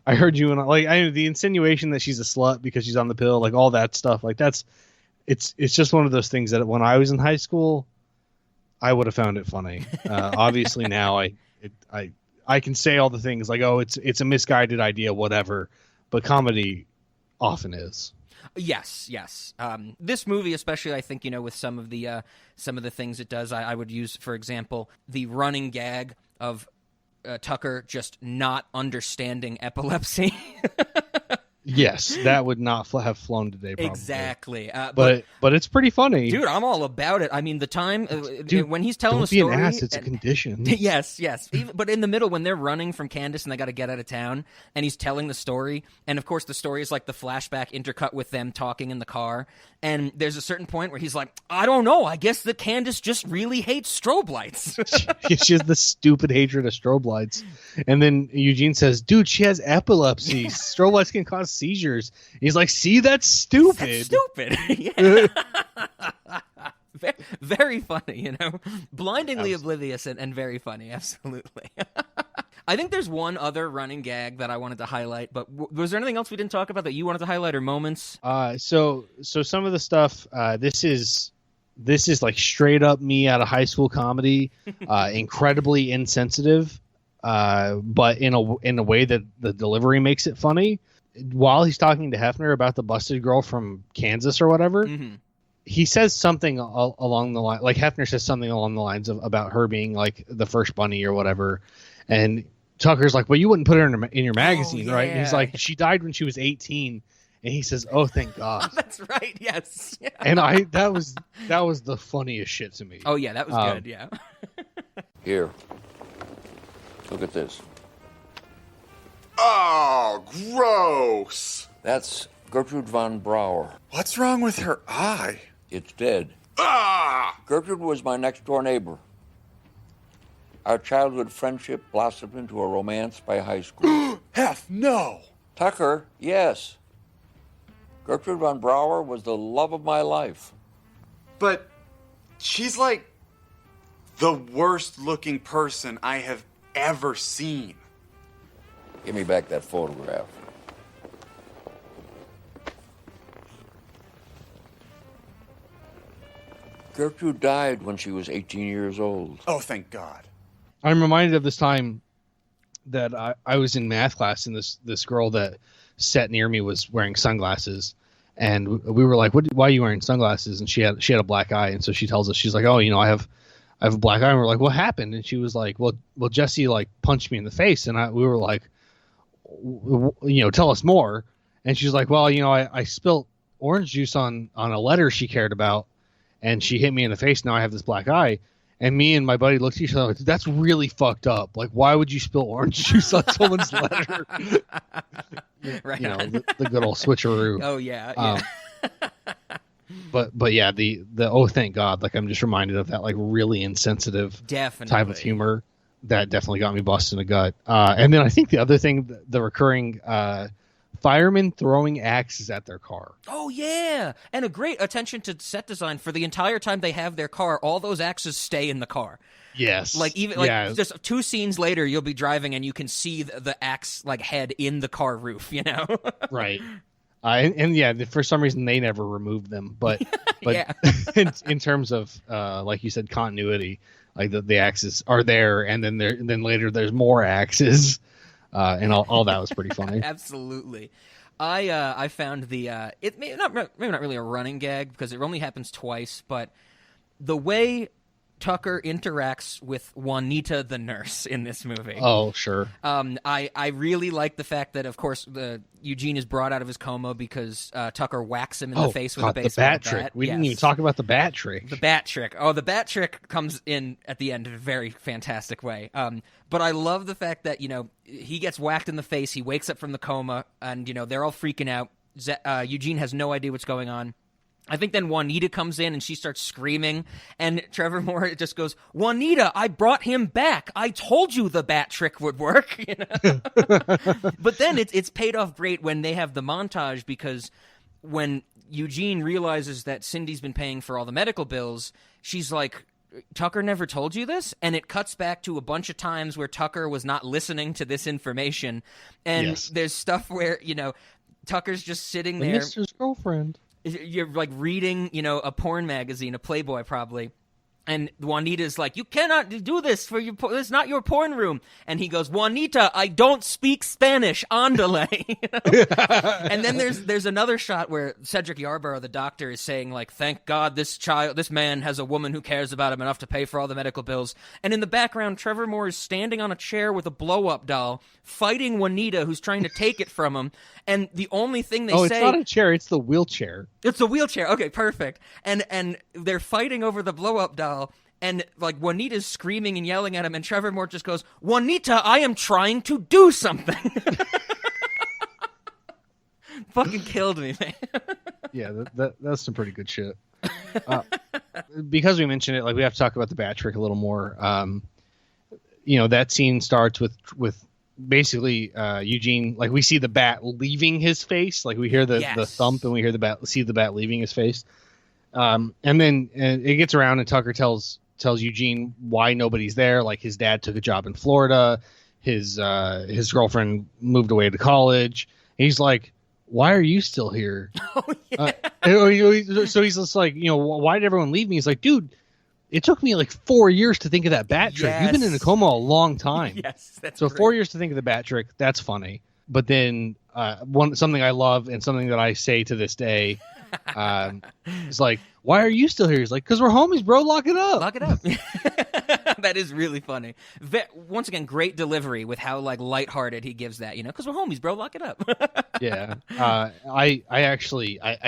I heard you and the insinuation that she's a slut because she's on the pill, like all that stuff. Like it's just one of those things that when I was in high school, I would have found it funny. Obviously now I can say all the things like, oh, it's a misguided idea, whatever. But comedy often is. Yes. This movie, especially, I think, with some of the things it does, I would use, for example, the running gag of Tucker just not understanding epilepsy. Yes, that would not have flown today, probably. Exactly. But it's pretty funny. Dude, I'm all about it. I mean, the time when he's telling the story... Don't be an ass, it's a condition. Yes. But in the middle, when they're running from Candace and they got to get out of town, and he's telling the story, and of course the story is like the flashback intercut with them talking in the car, and there's a certain point where he's like, I don't know, I guess that Candace just really hates strobe lights. She has the stupid hatred of strobe lights. And then Eugene says, dude, she has epilepsy. Strobe lights can cause seizures. He's like, see, that's stupid. That's stupid. Yeah. Very funny, blindingly oblivious and very funny. Absolutely. I think there's one other running gag that I wanted to highlight, but was there anything else we didn't talk about that you wanted to highlight, or moments? So some of the stuff, this is like straight up me out of high school comedy, incredibly insensitive, but in a way that the delivery makes it funny. While he's talking to Hefner about the busted girl from Kansas or whatever, he says something along the line, like Hefner says something along the lines of about her being like the first bunny or whatever, and Tucker's like, well, you wouldn't put her in your magazine, Oh, right? And he's yeah. like, she died when she was 18. And he says, oh, thank God. That's right. Yes. And that was the funniest shit to me. Oh yeah, that was good. Yeah. Here. Look at this. Oh, gross. That's Gertrude von Brauer. What's wrong with her eye? It's dead. Ah! Gertrude was my next-door neighbor. Our childhood friendship blossomed into a romance by high school. Hef, no. Tucker, yes. Gertrude von Brauer was the love of my life. But she's like the worst looking person I have ever seen. Give me back that photograph. Gertrude died when she was 18 years old. Oh, thank God. I'm reminded of this time that I was in math class, and this girl that sat near me was wearing sunglasses, and we were like, why are you wearing sunglasses? And she had a black eye, and so she tells us, she's like, oh, I have a black eye. And we're like, what happened? And she was like, well, Jesse like punched me in the face, and we were like, tell us more. And she's like, well, I spilt orange juice on a letter she cared about, and she hit me in the face. Now I have this black eye. And me and my buddy looked at each other like, that's really fucked up. Like, why would you spill orange juice on someone's letter? Right. The good old switcheroo. Oh yeah. But yeah, the oh, thank God. Like, I'm just reminded of that, like, really insensitive type of humor that definitely got me busted in the gut. And then I think the other thing, the recurring firemen throwing axes at their car. Oh yeah, and a great attention to set design for the entire time they have their car. All those axes stay in the car. Yes, Just 2 scenes later, you'll be driving and you can see the axe like head in the car roof. Right. And yeah, for some reason they never removed them, but Yeah. in terms of like you said, continuity, like the axes are there, and then later there's more axes. And all that was pretty funny. Absolutely. I found it maybe not really a running gag because it only happens twice, but the way Tucker interacts with Juanita the nurse in this movie. Oh, sure. I really like the fact that, of course, Eugene is brought out of his coma because Tucker whacks him in the face with a baseball bat. The bat trick. We didn't even talk about the bat trick. The bat trick. Oh, the bat trick comes in at the end in a very fantastic way. But I love the fact that, he gets whacked in the face, he wakes up from the coma, and, they're all freaking out. Eugene has no idea what's going on. I think then Juanita comes in and she starts screaming, and Trevor Moore just goes, Juanita, I brought him back. I told you the bat trick would work. But then it's paid off great when they have the montage, because when Eugene realizes that Cindy's been paying for all the medical bills, she's like, Tucker never told you this? And it cuts back to a bunch of times where Tucker was not listening to this information. And There's stuff where, Tucker's just sitting there. Mr.'s girlfriend. You're like reading, a porn magazine, a Playboy probably, and Juanita's like, "You cannot do this for your. This is not your porn room." And he goes, "Juanita, I don't speak Spanish. Andale." And then there's another shot where Cedric Yarborough, the doctor, is saying like, "Thank God this man has a woman who cares about him enough to pay for all the medical bills." And in the background, Trevor Moore is standing on a chair with a blow-up doll, fighting Juanita, who's trying to take it from him. And the only thing they say... Oh, it's not a chair, it's the wheelchair. It's a wheelchair. Okay, perfect. And they're fighting over the blow-up doll, and like Juanita's screaming and yelling at him, and Trevor Moore just goes, "Juanita, I am trying to do something." Fucking killed me, man. Yeah, that's some pretty good shit. Because we mentioned it, like, we have to talk about the bat trick a little more. That scene starts with basically Eugene, like, we see the bat leaving his face, like we hear the thump, and we hear see the bat leaving his face, and then it gets around, and Tucker tells Eugene why nobody's there, like his dad took a job in Florida, his girlfriend moved away to college, and he's like, why are you still here? Oh yeah. So he's just like, why did everyone leave me? He's like, dude, it took me like 4 years to think of that bat trick. You've been in a coma a long time. Yes, that's so great. 4 years to think of the bat trick. That's funny. But then something I love and something that I say to this day is like, why are you still here? He's like, because we're homies, bro. Lock it up. Lock it up. That is really funny. Once again, great delivery with how like lighthearted he gives that, because we're homies, bro. Lock it up. Yeah. I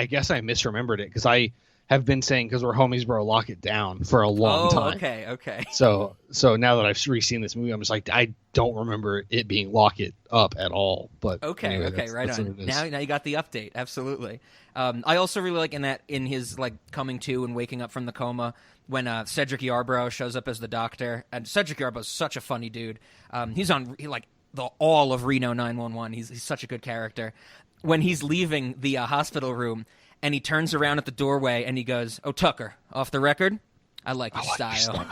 guess I misremembered it because I have been saying because we're homies, bro, lock it down for a long time. Okay. So now that I've re-seen this movie, I'm just like, I don't remember it being lock it up at all. But okay, right that's on. Now you got the update. Absolutely. I also really like in his like coming to and waking up from the coma when Cedric Yarbrough shows up as the doctor, and Cedric Yarbrough is such a funny dude. He's on all of Reno 911. He's such a good character. When he's leaving the hospital room. And he turns around at the doorway and he goes, "Oh, Tucker, off the record? I like your style."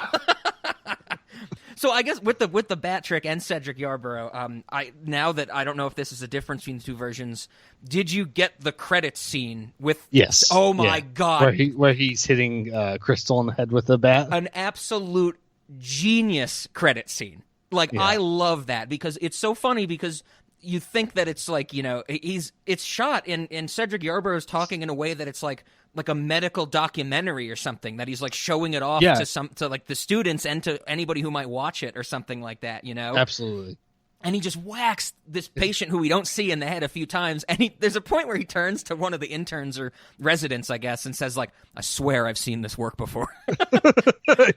So I guess with the Bat Trick and Cedric Yarbrough, now that I don't know if this is a difference between the two versions, did you get the credits scene with? Yes. Oh my God. Where he's hitting Crystal in the head with the bat. An absolute genius credit scene. Like I love that because it's so funny because. You think that it's like, it's shot and Cedric Yarbrough is talking in a way that it's like a medical documentary or something, that he's like showing it off to like the students and to anybody who might watch it or something like that, Absolutely. And he just whacks this patient who we don't see in the head a few times. And there's a point where he turns to one of the interns or residents, I guess, and says, like, "I swear I've seen this work before."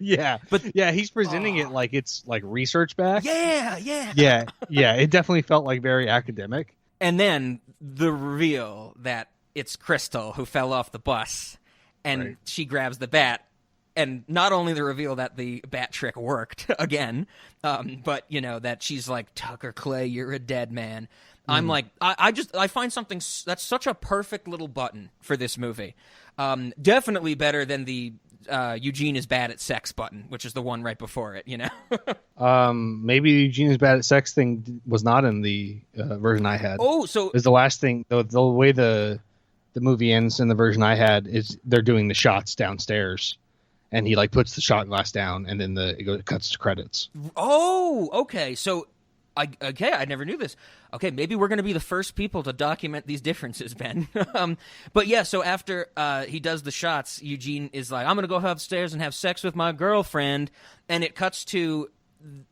Yeah. But yeah, he's presenting it like it's like research back. Yeah. Yeah. It definitely felt like very academic. And then the reveal that it's Crystal who fell off the bus and she grabs the bat. And not only the reveal that the bat trick worked again, but that she's like, "Tucker Clay, you're a dead man." I'm like, I find something that's such a perfect little button for this movie. Definitely better than the Eugene is bad at sex button, which is the one right before it. Maybe Eugene is bad at sex thing was not in the version I had. Oh, so is the last thing the way the movie ends in the version I had is they're doing the shots downstairs. And he like puts the shot glass down, and then it cuts to credits. Oh, okay. So, I never knew this. Okay, maybe we're going to be the first people to document these differences, Ben. But yeah, so after he does the shots, Eugene is like, "I'm going to go upstairs and have sex with my girlfriend," and it cuts to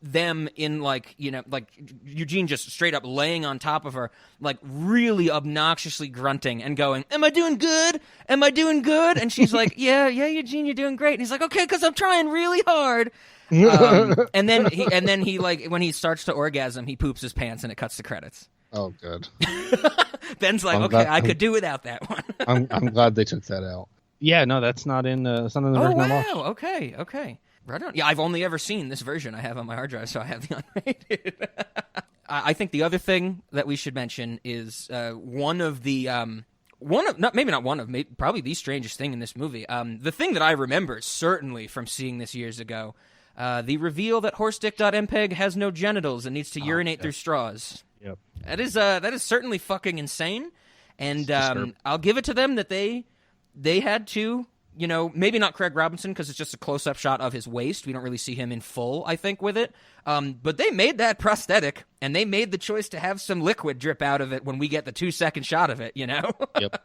them in like Eugene just straight up laying on top of her, like really obnoxiously grunting and going, "Am I doing good? Am I doing good?" And she's like, yeah, Eugene, you're doing great. And he's like, "Okay, because I'm trying really hard." And then he like when he starts to orgasm, he poops his pants and it cuts to credits. Oh, good. Ben's like, I could do without that one. I'm glad they took that out. Yeah, no, that's not in the version I watched. Oh, wow. Okay. Right on. Yeah, I've only ever seen this version I have on my hard drive, so I have the unrated. I think the other thing that we should mention is probably the strangest thing in this movie. The thing that I remember certainly from seeing this years ago, the reveal that Horstick.mpeg has no genitals and needs to urinate through straws. Yep. That is certainly fucking insane, and I'll give it to them that they had to. Maybe not Craig Robinson because it's just a close-up shot of his waist. We don't really see him in full, I think, with it. But they made that prosthetic, and they made the choice to have some liquid drip out of it when we get the 2-second shot of it, Yep.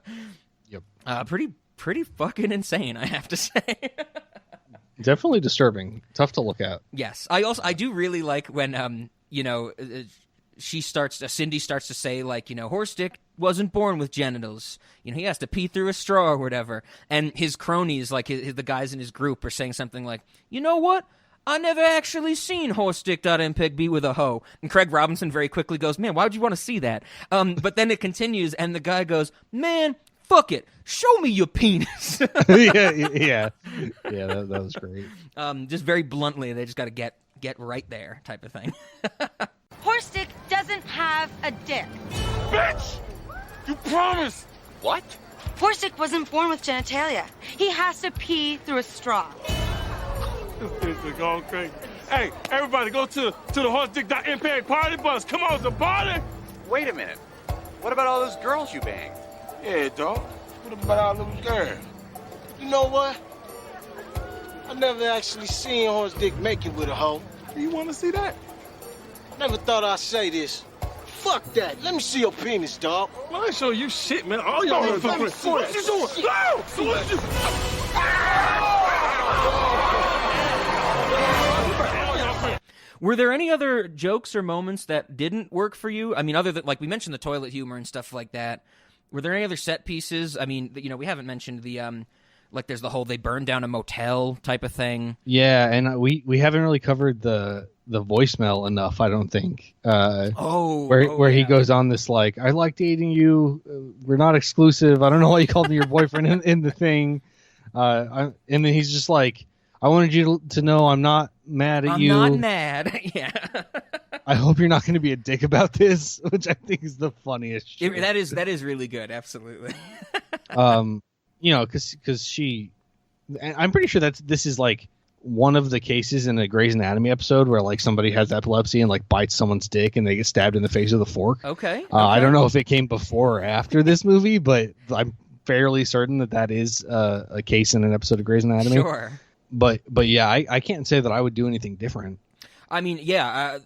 Pretty fucking insane, I have to say. Definitely disturbing. Tough to look at. Yes. I do really like when, Cindy starts to say, like, Horstick wasn't born with genitals. He has to pee through a straw or whatever. And his cronies, like the guys in his group, are saying something like, "You know what? I never actually seen Horstick.mpeg be with a hoe." And Craig Robinson very quickly goes, "Man, why would you want to see that?" But then it continues, and the guy goes, "Man, fuck it. Show me your penis." Yeah, that was great. Just very bluntly, they just got to get right there type of thing. Horstick doesn't have a dick. Bitch! You promised! What? Horstick wasn't born with genitalia. He has to pee through a straw. This is going crazy. Hey, everybody go to the Horstick.mpeg party bus. Come on, it's a party! Wait a minute. What about all those girls you banged? Yeah, dog. What about all those girls? You know what? I never actually seen Horstick make it with a hoe. You want to see that? Never thought I'd say this. Fuck that. Let me see your penis, dog. Well, I ain't show you shit, man. All y'all are fucking shit. What you doing? No! So what you... Were there any other jokes or moments that didn't work for you? I mean, other than, like, we mentioned the toilet humor and stuff like that. Were there any other set pieces? I mean, you know, we haven't mentioned the, like, there's the whole they burned down a motel type of thing. Yeah, and we haven't really covered the voicemail enough, I don't think. Where he goes on this, like, I like dating you. We're not exclusive. I don't know why you called me your boyfriend in the thing. And then he's just like, I wanted you to know I'm not mad at you. I'm not mad. Yeah. I hope you're not going to be a dick about this, which I think is the funniest shit. That is really good. Absolutely. You know, because she, I'm pretty sure this is like one of the cases in a Grey's Anatomy episode where like somebody has epilepsy and like bites someone's dick and they get stabbed in the face with a fork. Okay. I don't know if it came before or after this movie, but I'm fairly certain that is a case in an episode of Grey's Anatomy. Sure. But yeah, I can't say that I would do anything different. I mean, yeah,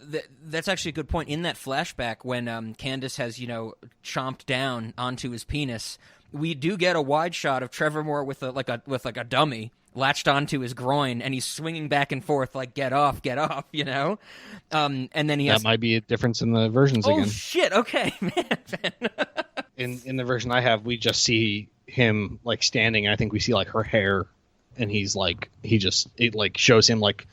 that's actually a good point. In that flashback, when Candace has, you know, chomped down onto his penis, we do get a wide shot of Trevor Moore with a dummy latched onto his groin, and he's swinging back and forth like, get off, you know? And then that might be a difference in the versions again. Oh, shit, okay, man. In the version I have, we just see him, like, standing, and I think we see, like, her hair, and he's, like, it, like, shows him, like,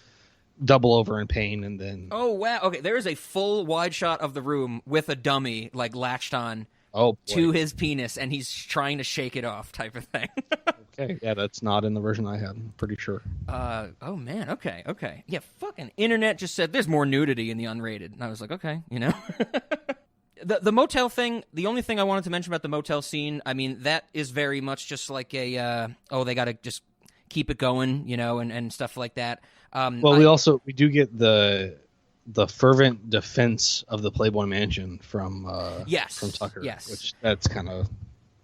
double over in pain, and then... Oh, wow, okay, there is a full wide shot of the room with a dummy, like, latched on to his penis, and he's trying to shake it off type of thing. Okay, yeah, that's not in the version I had, I'm pretty sure. Oh, man, okay. Yeah, fucking internet just said there's more nudity in the unrated, and I was like, okay, you know? The motel thing, the only thing I wanted to mention about the motel scene, I mean, that is very much just like a, they gotta just keep it going, you know, and stuff like that. We do get the fervent defense of the Playboy Mansion from Tucker. Yes. Which that's kind of...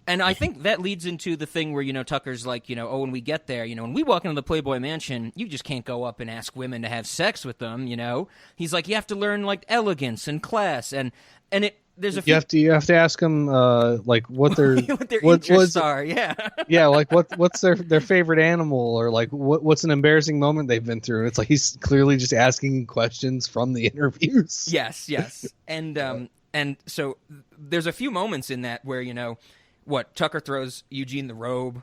And I think that leads into the thing where, you know, Tucker's like, you know, when we get there, you know, when we walk into the Playboy Mansion, you just can't go up and ask women to have sex with them, you know? He's like, you have to learn, like, elegance and class, and there's a few... You have to ask them like what their interests are. Yeah. Yeah, like what's their favorite animal, or like what's an embarrassing moment they've been through. It's like he's clearly just asking questions from the interviews. Yes. And so there's a few moments in that where, you know, Tucker throws Eugene the robe,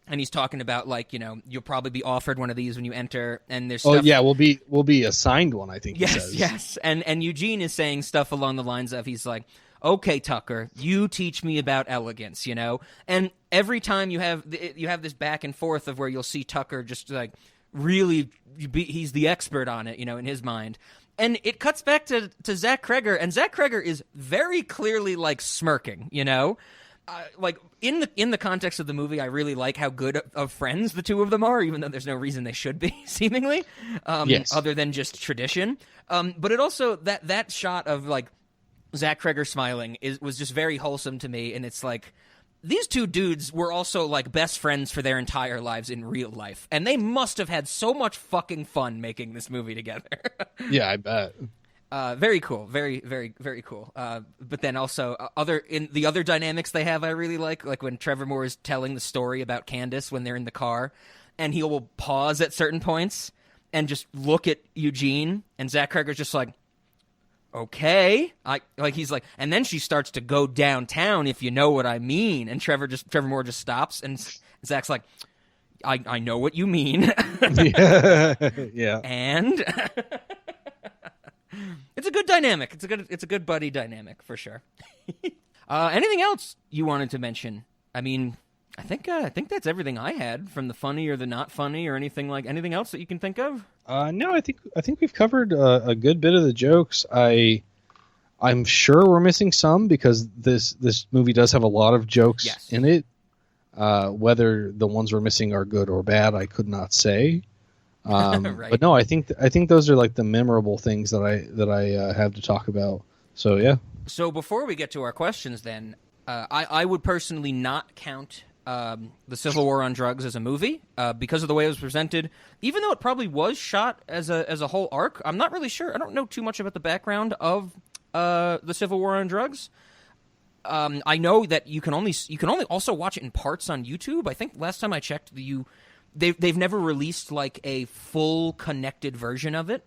and he's talking about, like, you know, you'll probably be offered one of these when you enter, and there's stuff... Oh yeah, we'll be assigned one, I think. Yes, he says. yes. And Eugene is saying stuff along the lines of, he's like, okay, Tucker, you teach me about elegance, you know? And every time you have this back and forth of where you'll see Tucker just, like, really, he's the expert on it, you know, in his mind. And it cuts back to Zach Cregger, and Zach Cregger is very clearly, like, smirking, you know? Like, in the context of the movie, I really like how good of friends the two of them are, even though there's no reason they should be, seemingly, yes. Other than just tradition. But it also, that shot of, like, Zach Cregger smiling was just very wholesome to me, and it's like, these two dudes were also, like, best friends for their entire lives in real life, and they must have had so much fucking fun making this movie together. Yeah, I bet. Very cool. Very, very, very cool. But then also in the other dynamics they have, I really like when Trevor Moore is telling the story about Candace when they're in the car, and he will pause at certain points and just look at Eugene, and Zach Cregger's just like, okay. He's like, and then she starts to go downtown, if you know what I mean. And Trevor Moore just stops, and Zach's like, I know what you mean. Yeah. And it's a good dynamic. It's a good buddy dynamic for sure. Anything else you wanted to mention? I mean, I think that's everything I had from the funny or the not funny or anything anything else that you can think of. No, I think we've covered a good bit of the jokes. I'm sure we're missing some because this movie does have a lot of jokes in it. Whether the ones we're missing are good or bad, I could not say. Right. But no, I think those are like the memorable things that I have to talk about. So yeah. So before we get to our questions, then I would personally not count the Civil War on Drugs as a movie because of the way it was presented. Even though it probably was shot as a whole arc, I'm not really sure. I don't know too much about the background of the Civil War on Drugs. I know that you can only also watch it in parts on YouTube. I think last time I checked, they've never released like a full connected version of it.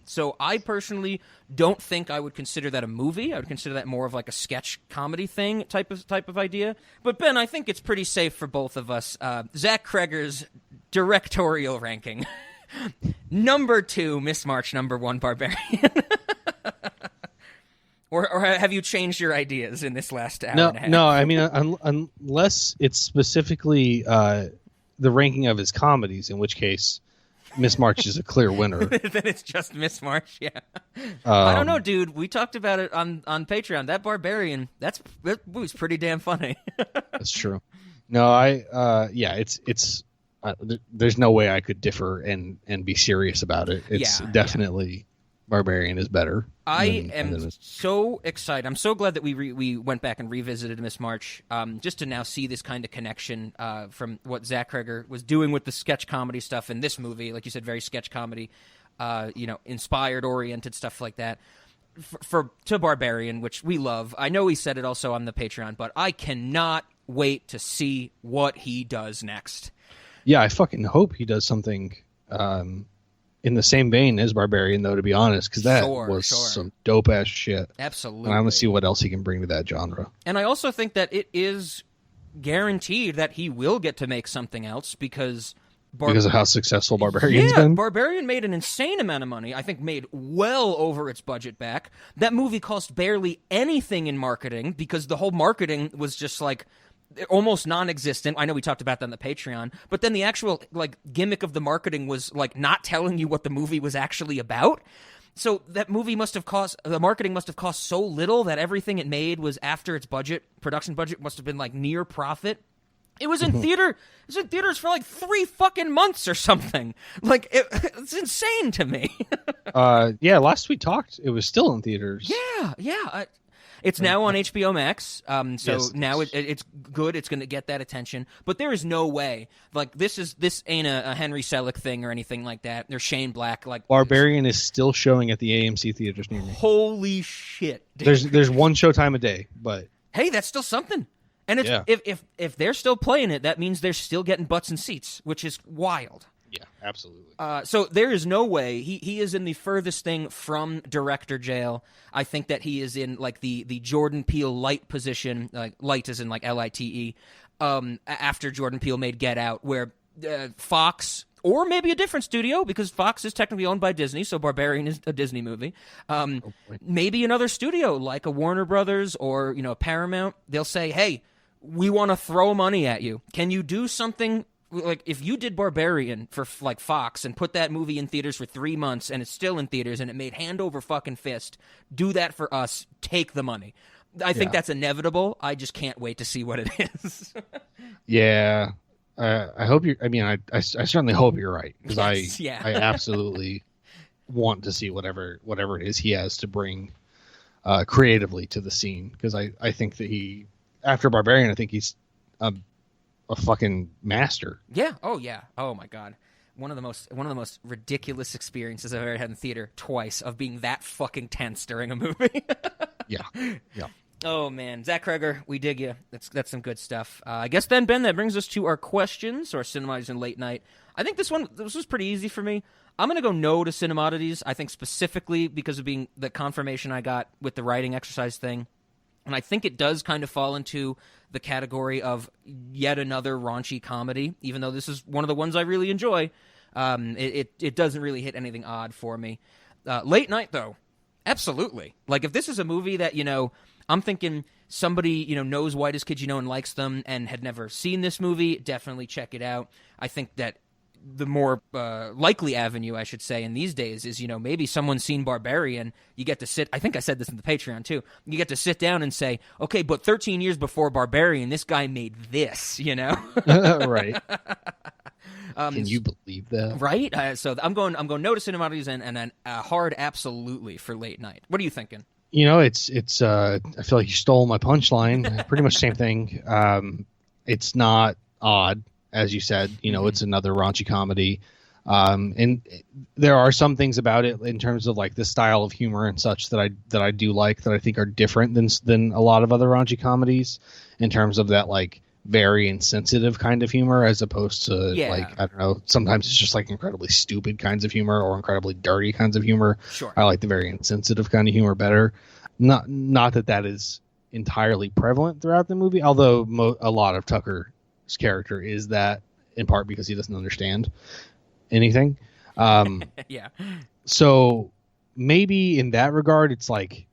So I personally don't think I would consider that a movie. I would consider that more of like a sketch comedy thing type of idea. But Ben, I think it's pretty safe for both of us. Zach Cregger's directorial ranking. Number 2, Miss March. Number 1, Barbarian. Or have you changed your ideas in this last hour and a half? No, I mean, unless it's specifically the ranking of his comedies, in which case Miss March is a clear winner. Then it's just Miss March, yeah. I don't know, dude. We talked about it on Patreon. That Barbarian, that movie's pretty damn funny. That's true. No, it's there's no way I could differ and be serious about it. It's definitely Barbarian is better. I am so excited. I'm so glad that we went back and revisited Miss March, just to now see this kind of connection from what Zach Cregger was doing with the sketch comedy stuff in this movie. Like you said, very sketch comedy, inspired, oriented stuff like that. To Barbarian, which we love. I know he said it also on the Patreon, but I cannot wait to see what he does next. Yeah, I fucking hope he does something in the same vein as Barbarian, though, to be honest, because that was some dope-ass shit. Absolutely. And I want to see what else he can bring to that genre. And I also think that it is guaranteed that he will get to make something else because of how successful Barbarian's been? Barbarian made an insane amount of money. I think made well over its budget back. That movie cost barely anything in marketing because the whole marketing was just like almost non-existent. I know we talked about that on the Patreon, but then the actual like gimmick of the marketing was like not telling you what the movie was actually about. So that movie the marketing must have cost so little that everything it made was after its production budget must have been like near profit. It was in theaters for like 3 fucking months or something. Like it's insane to me. Last we talked, it was still in theaters. Yeah. It's now on HBO Max, now it's good. It's going to get that attention. But there is no way. Like, this ain't a Henry Selick thing or anything like that. There's Shane Black. Like Barbarian is still showing at the AMC theaters near me. Holy shit, dude. There's one showtime a day, but... Hey, that's still something. And if they're still playing it, that means they're still getting butts and seats, which is wild. Yeah, absolutely. So there is no way he is in the furthest thing from director jail. I think that he is in like the Jordan Peele light position, like light as in like LITE, after Jordan Peele made Get Out, where Fox or maybe a different studio, because Fox is technically owned by Disney, so Barbarian is a Disney movie. Maybe another studio like a Warner Brothers or Paramount. They'll say, "Hey, we want to throw money at you. Can you do something?" Like, if you did Barbarian for, like, Fox and put that movie in theaters for 3 months and it's still in theaters and it made hand over fucking fist, do that for us, take the money. I think that's inevitable. I just can't wait to see what it is. Yeah. I hope you're... I mean, I certainly hope you're right, because I absolutely want to see whatever it is he has to bring creatively to the scene, because I think that he... After Barbarian, I think he's... a fucking master. Yeah. Oh yeah. Oh my god. One of the most ridiculous experiences I've ever had in theater twice, of being that fucking tense during a movie. Yeah. Oh man, Zach Cregger, we dig you. That's some good stuff. I guess then, Ben, that brings us to our questions, or Cinemodities and Late Night. I think this was pretty easy for me. I'm gonna go no to Cinemodities. I think specifically because of being the confirmation I got with the writing exercise thing. And I think it does kind of fall into the category of yet another raunchy comedy, even though this is one of the ones I really enjoy. It doesn't really hit anything odd for me. Late Night, though, absolutely. Like, if this is a movie that, I'm thinking somebody, knows Whitest Kids You Know and likes them and had never seen this movie, definitely check it out. I think that the more likely avenue, I should say, in these days is, maybe someone's seen Barbarian. You get to sit, I think I said this in the Patreon too, you get to sit down and say, okay, but 13 years before Barbarian, this guy made this, Right. Can you believe that? Right? So I'm going no to Cinemodities and then hard absolutely for Late Night. What are you thinking? It's I feel like you stole my punchline. Pretty much same thing. It's not odd, as you said. It's another raunchy comedy. And there are some things about it in terms of like the style of humor and such that I do like, that I think are different than a lot of other raunchy comedies, in terms of that like very insensitive kind of humor as opposed to Yeah. like, I don't know, sometimes it's just like incredibly stupid kinds of humor or incredibly dirty kinds of humor. Sure. I like the very insensitive kind of humor better. Not that is entirely prevalent throughout the movie, although a lot of Tucker's character is that, in part because he doesn't understand anything. Yeah. So maybe in that regard, it's like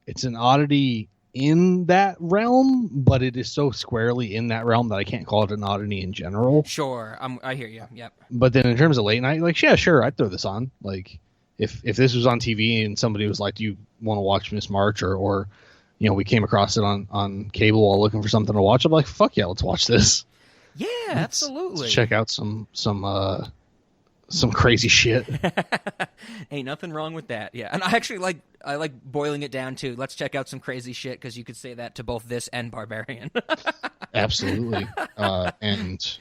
it's an oddity in that realm, but it is so squarely in that realm that I can't call it an oddity in general. Sure, I hear you. Yep. But then in terms of late night, like, yeah, sure, I'd throw this on. Like, if this was on TV and somebody was like, "Do you want to watch Miss March?" or you know, we came across it on cable while looking for something to watch, I'm like, "Fuck yeah, let's watch this." Yeah, absolutely. Let's check out some crazy shit. Ain't nothing wrong with that. Yeah, and I like boiling it down to let's check out some crazy shit, because you could say that to both this and Barbarian. Absolutely. And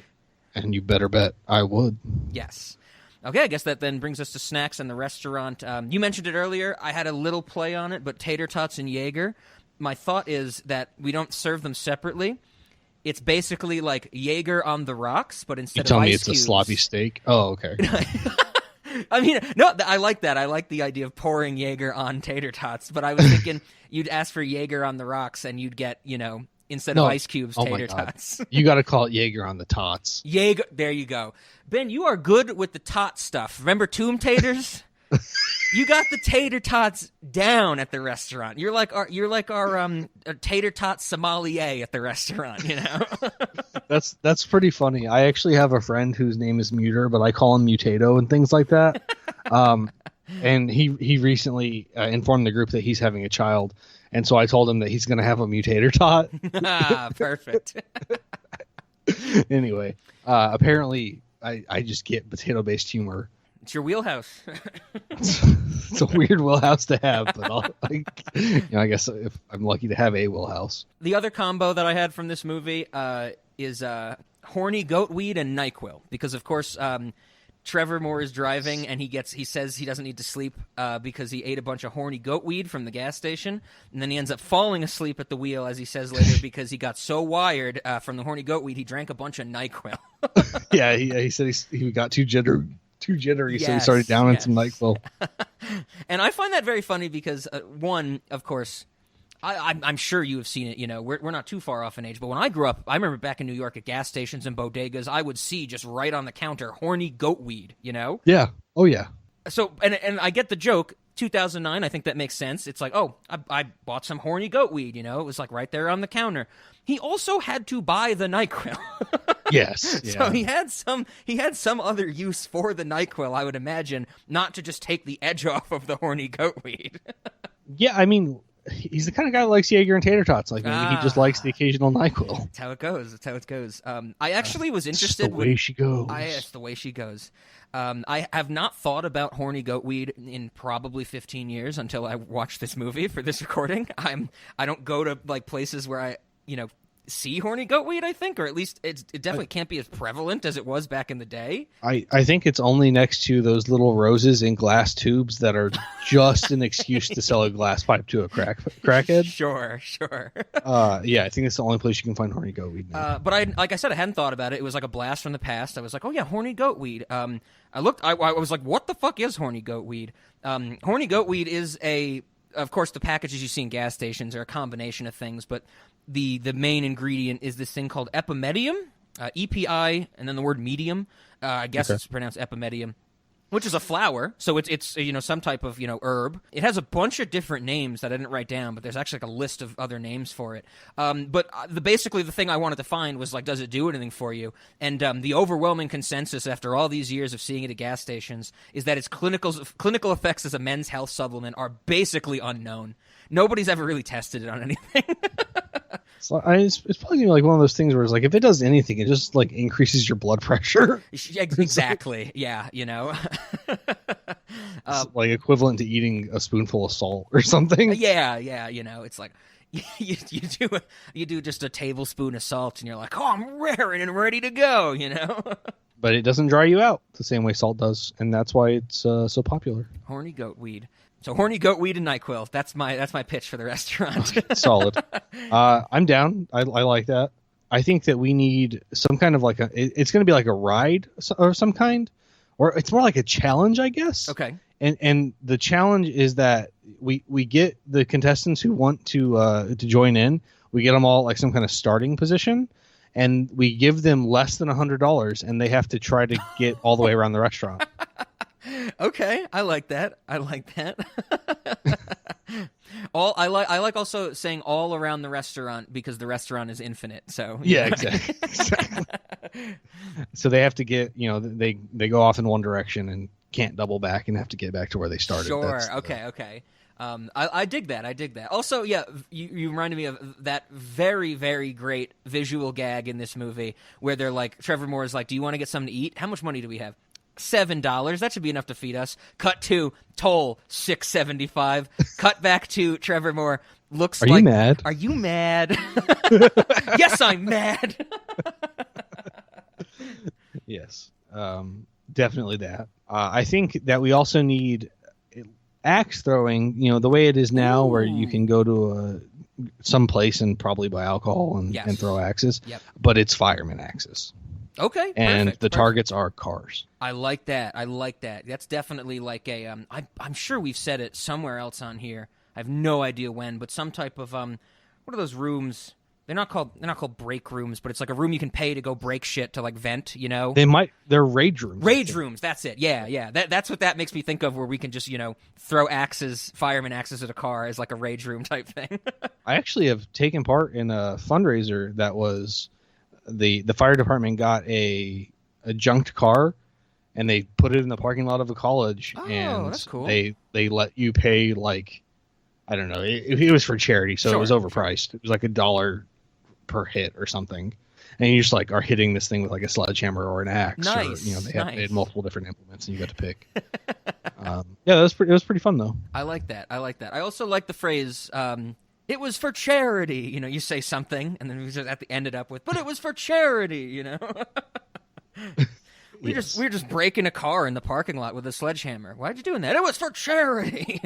you better bet I would. Yes. Okay, I guess that then brings us to snacks in the restaurant. You mentioned it earlier. I had a little play on it, but tater tots and Jaeger. My thought is that we don't serve them separately. It's basically like Jaeger on the rocks, but instead of ice You tell me it's cubes, a sloppy steak? Oh, okay. I mean, no, I like that. I like the idea of pouring Jaeger on tater tots, but I was thinking you'd ask for Jaeger on the rocks and you'd get, instead of ice cubes, tater tots. You got to call it Jaeger on the tots. Jaeger, there you go. Ben, you are good with the tot stuff. Remember Tomb Taters? You got the tater tots down at the restaurant. You're like our tater tot sommelier at the restaurant, That's pretty funny. I actually have a friend whose name is Muter, but I call him Mutato and things like that. And he recently informed the group that he's having a child, and so I told him that he's going to have a mutator tot. Perfect. Anyway, apparently I just get potato-based humor. It's your wheelhouse. It's a weird wheelhouse to have, but I guess if I'm lucky to have a wheelhouse. The other combo that I had from this movie is horny goatweed and NyQuil, because of course Trevor Moore is driving and he says he doesn't need to sleep because he ate a bunch of horny goatweed from the gas station, and then he ends up falling asleep at the wheel, as he says later, because he got so wired from the horny goatweed he drank a bunch of NyQuil. Yeah, he said he got too jittery, so he started downing some NyQuil. And I find that very funny because, one, of course, I'm sure you have seen it. We're not too far off in age, but when I grew up, I remember back in New York at gas stations and bodegas, I would see just right on the counter horny goatweed. Yeah. Oh yeah. So and I get the joke. 2009, I think that makes sense. It's like, oh, I bought some horny goatweed. It was like right there on the counter. He also had to buy the NyQuil. Yes. Yeah. So he had some other use for the NyQuil, I would imagine, not to just take the edge off of the horny goatweed. Yeah, I mean, he's the kind of guy that likes Jaeger and tater tots. Like, maybe he just likes the occasional NyQuil. That's how it goes. I actually was interested. It's the way she goes. It's the way she goes. I have not thought about horny goatweed in probably 15 years until I watched this movie for this recording. I don't go to like places where I see horny goatweed, I think, or at least it definitely can't be as prevalent as it was back in the day. I think it's only next to those little roses in glass tubes that are just an excuse to sell a glass pipe to a crackhead. Sure. Yeah, I think it's the only place you can find horny goatweed now. But like I said, I hadn't thought about it. It was like a blast from the past. I was like, oh yeah, horny goatweed. I was like, what the fuck is horny goatweed? Horny goatweed is of course, the packages you see in gas stations are a combination of things, but the main ingredient is this thing called epimedium, EPI, and then the word medium. I guess It's pronounced epimedium, which is a flower. So it's some type of herb. It has a bunch of different names that I didn't write down, but there's actually like a list of other names for it. But basically the thing I wanted to find was like, does it do anything for you? And the overwhelming consensus after all these years of seeing it at gas stations is that its clinical effects as a men's health supplement are basically unknown. Nobody's ever really tested it on anything. So it's probably gonna be like one of those things where it's like if it does anything, it just like increases your blood pressure. Exactly. Yeah. It's like equivalent to eating a spoonful of salt or something. Yeah. It's like you do just a tablespoon of salt and you're like, oh, I'm raring and ready to go. But it doesn't dry you out the same way salt does, and that's why it's so popular. Horny goatweed. So horny goatweed and NyQuil. That's my pitch for the restaurant. Solid. I'm down. I like that. I think that we need some kind of like it's going to be like a ride or some kind, or it's more like a challenge, I guess. Okay. And the challenge is that we get the contestants who want to join in. We get them all like some kind of starting position, and we give them less than $100, and they have to try to get all the way around the restaurant. Okay, I like that. I like also saying all around the restaurant because the restaurant is infinite. So yeah, exactly. So they have to get, they go off in one direction and can't double back and have to get back to where they started. Sure. Okay. I dig that. Also, yeah, you reminded me of that very, very great visual gag in this movie where they're like, Trevor Moore is like, "Do you want to get something to eat? How much money do we have?" $7. That should be enough to feed us. Cut to toll $6.75. Cut back to Trevor Moore. Looks like. Are you mad? Are you mad? Yes, I'm mad. Yes, definitely that. I think that we also need axe throwing. The way it is now, where you can go to some place and probably buy alcohol and throw axes. Yep. But it's fireman axes. Okay, and the targets are cars. I like that. That's definitely like a. I'm sure we've said it somewhere else on here. I have no idea when, but some type of what are those rooms? They're not called break rooms, but it's like a room you can pay to go break shit to like vent. They're rage rooms. Rage rooms. That's it. Yeah. That's what that makes me think of, where we can just throw fireman axes at a car as like a rage room type thing. I actually have taken part in a fundraiser that was. The fire department got a junked car, and they put it in the parking lot of a college. Oh, and that's cool. They let you pay like, I don't know. It was for charity, so it was overpriced. It was like $1 per hit or something, and you just like are hitting this thing with like a sledgehammer or an axe. Nice. Or, they had multiple different implements, and you got to pick. Yeah, it was pretty fun though. I like that. I also like the phrase. It was for charity. You say something, and then we just at the ended up with, but it was for charity. We're just breaking a car in the parking lot with a sledgehammer. Why'd you doing that? It was for charity.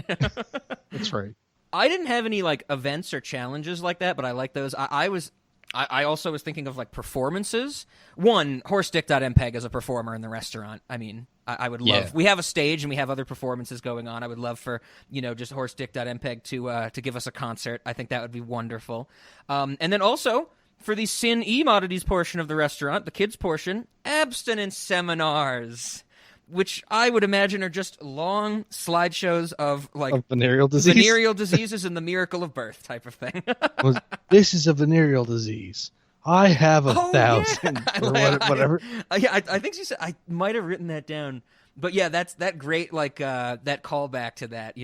That's right. I didn't have any like events or challenges like that, but I like those. I also was thinking of like performances. One, horse-dick.mpeg as a performer in the restaurant. I mean, I would love. Yeah. We have a stage and we have other performances going on. I would love for just horse-dick.mpeg to give us a concert. I think that would be wonderful. And then also for the Sin E-Modities portion of the restaurant, the kids portion, abstinence seminars, which I would imagine are just long slideshows of like venereal disease, venereal diseases, and the miracle of birth type of thing. This is a venereal disease. I have 1,000 or whatever. I think she said, I might have written that down, but yeah, that's that great like that callback to that.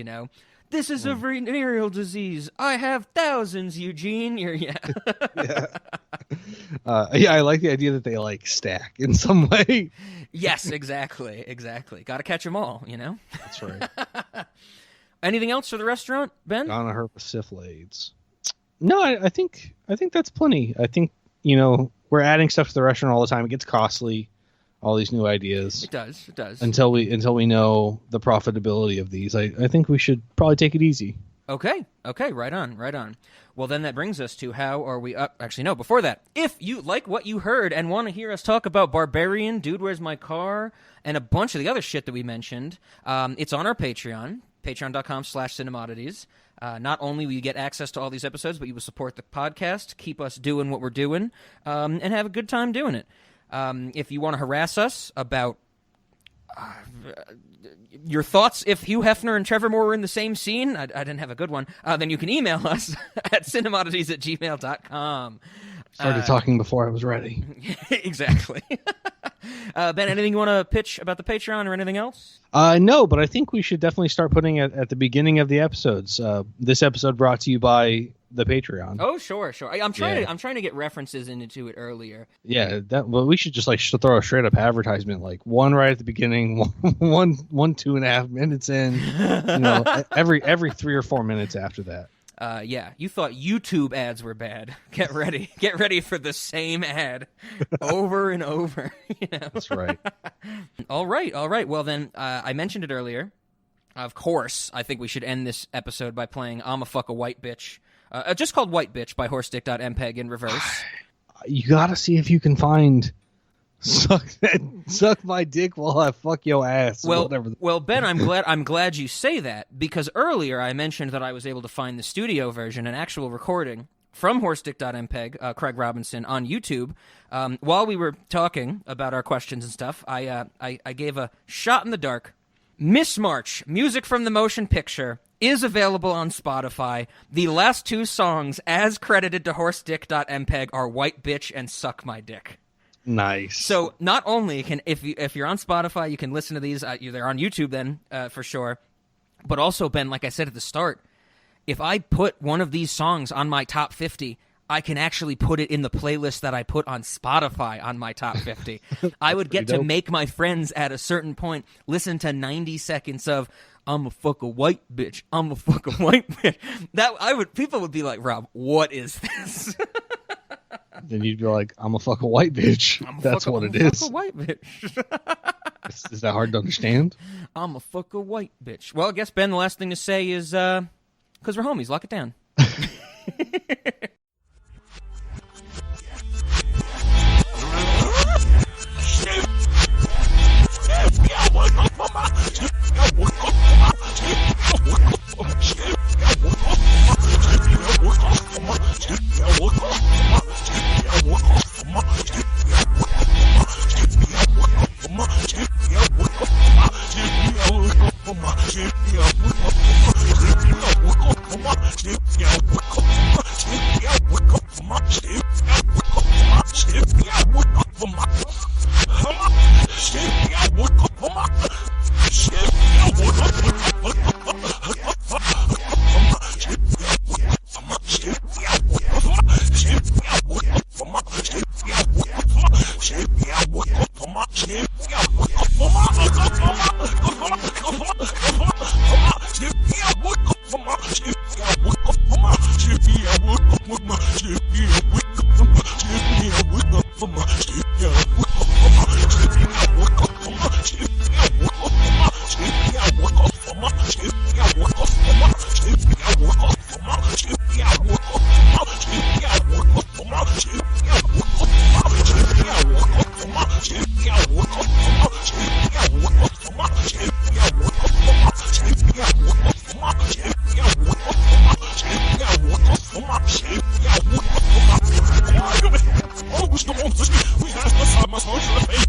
This is a venereal disease. I have thousands, Eugene. Yeah. I like the idea that they like stack in some way. Yes, exactly. Got to catch them all, That's right. Anything else for the restaurant, Ben? Gonna hurt with syphilades. No, I think that's plenty. I think we're adding stuff to the restaurant all the time. It gets costly. All these new ideas. It does. Until we know the profitability of these, I think we should probably take it easy. Okay, right on. Well, then that brings us to how are we up? Actually, no, before that, if you like what you heard and want to hear us talk about Barbarian, Dude, Where's My Car, and a bunch of the other shit that we mentioned, it's on our Patreon, patreon.com/cinemodities. Not only will you get access to all these episodes, but you will support the podcast, keep us doing what we're doing, and have a good time doing it. If you want to harass us about your thoughts if Hugh Hefner and Trevor Moore were in the same scene, I didn't have a good one, then you can email us at cinemodities@gmail.com. Started talking before I was ready. Exactly. Ben, anything you want to pitch about the Patreon or anything else? No, but I think we should definitely start putting it at the beginning of the episodes. This episode brought to you by the Patreon. Oh, sure. I'm trying to get references into it earlier. Yeah, we should just like throw a straight up advertisement, like one right at the beginning, one 2.5 minutes in, every 3 or 4 minutes after that. Yeah, you thought YouTube ads were bad. Get ready for the same ad over and over. That's right. All right. Well, then, I mentioned it earlier. Of course, I think we should end this episode by playing I'm a Fuck a White Bitch. Just called White Bitch by horseDick.mpeg in reverse. you gotta see if you can find suck my dick while I fuck your ass. Well, Ben, I'm glad you say that, because earlier I mentioned that I was able to find the studio version, an actual recording from horseddick.mpeg, Craig Robinson, on YouTube. While we were talking about our questions and stuff, I gave a shot in the dark. Miss March, music from the motion picture, is available on Spotify. The last 2 songs, as credited to horseddick.mpeg, are White Bitch and Suck My Dick. Nice. So not only can, if you're on Spotify, you can listen to these. They're on YouTube then, for sure. But also, Ben, like I said at the start, if I put one of these songs on my top 50, I can actually put it in the playlist that I put on Spotify on my top 50. I would get to make my friends at a certain point listen to 90 seconds of "I'm a fuck a white bitch, I'm a fuck a white bitch." People would be like, "Rob, what is this?" Then you'd be like, "I'm a fuck a white bitch." That's what it is. I'm a white bitch. Is that hard to understand? I'm a fuck a white bitch. Well, I guess, Ben, the last thing to say is, because we're homies, lock it down. We have to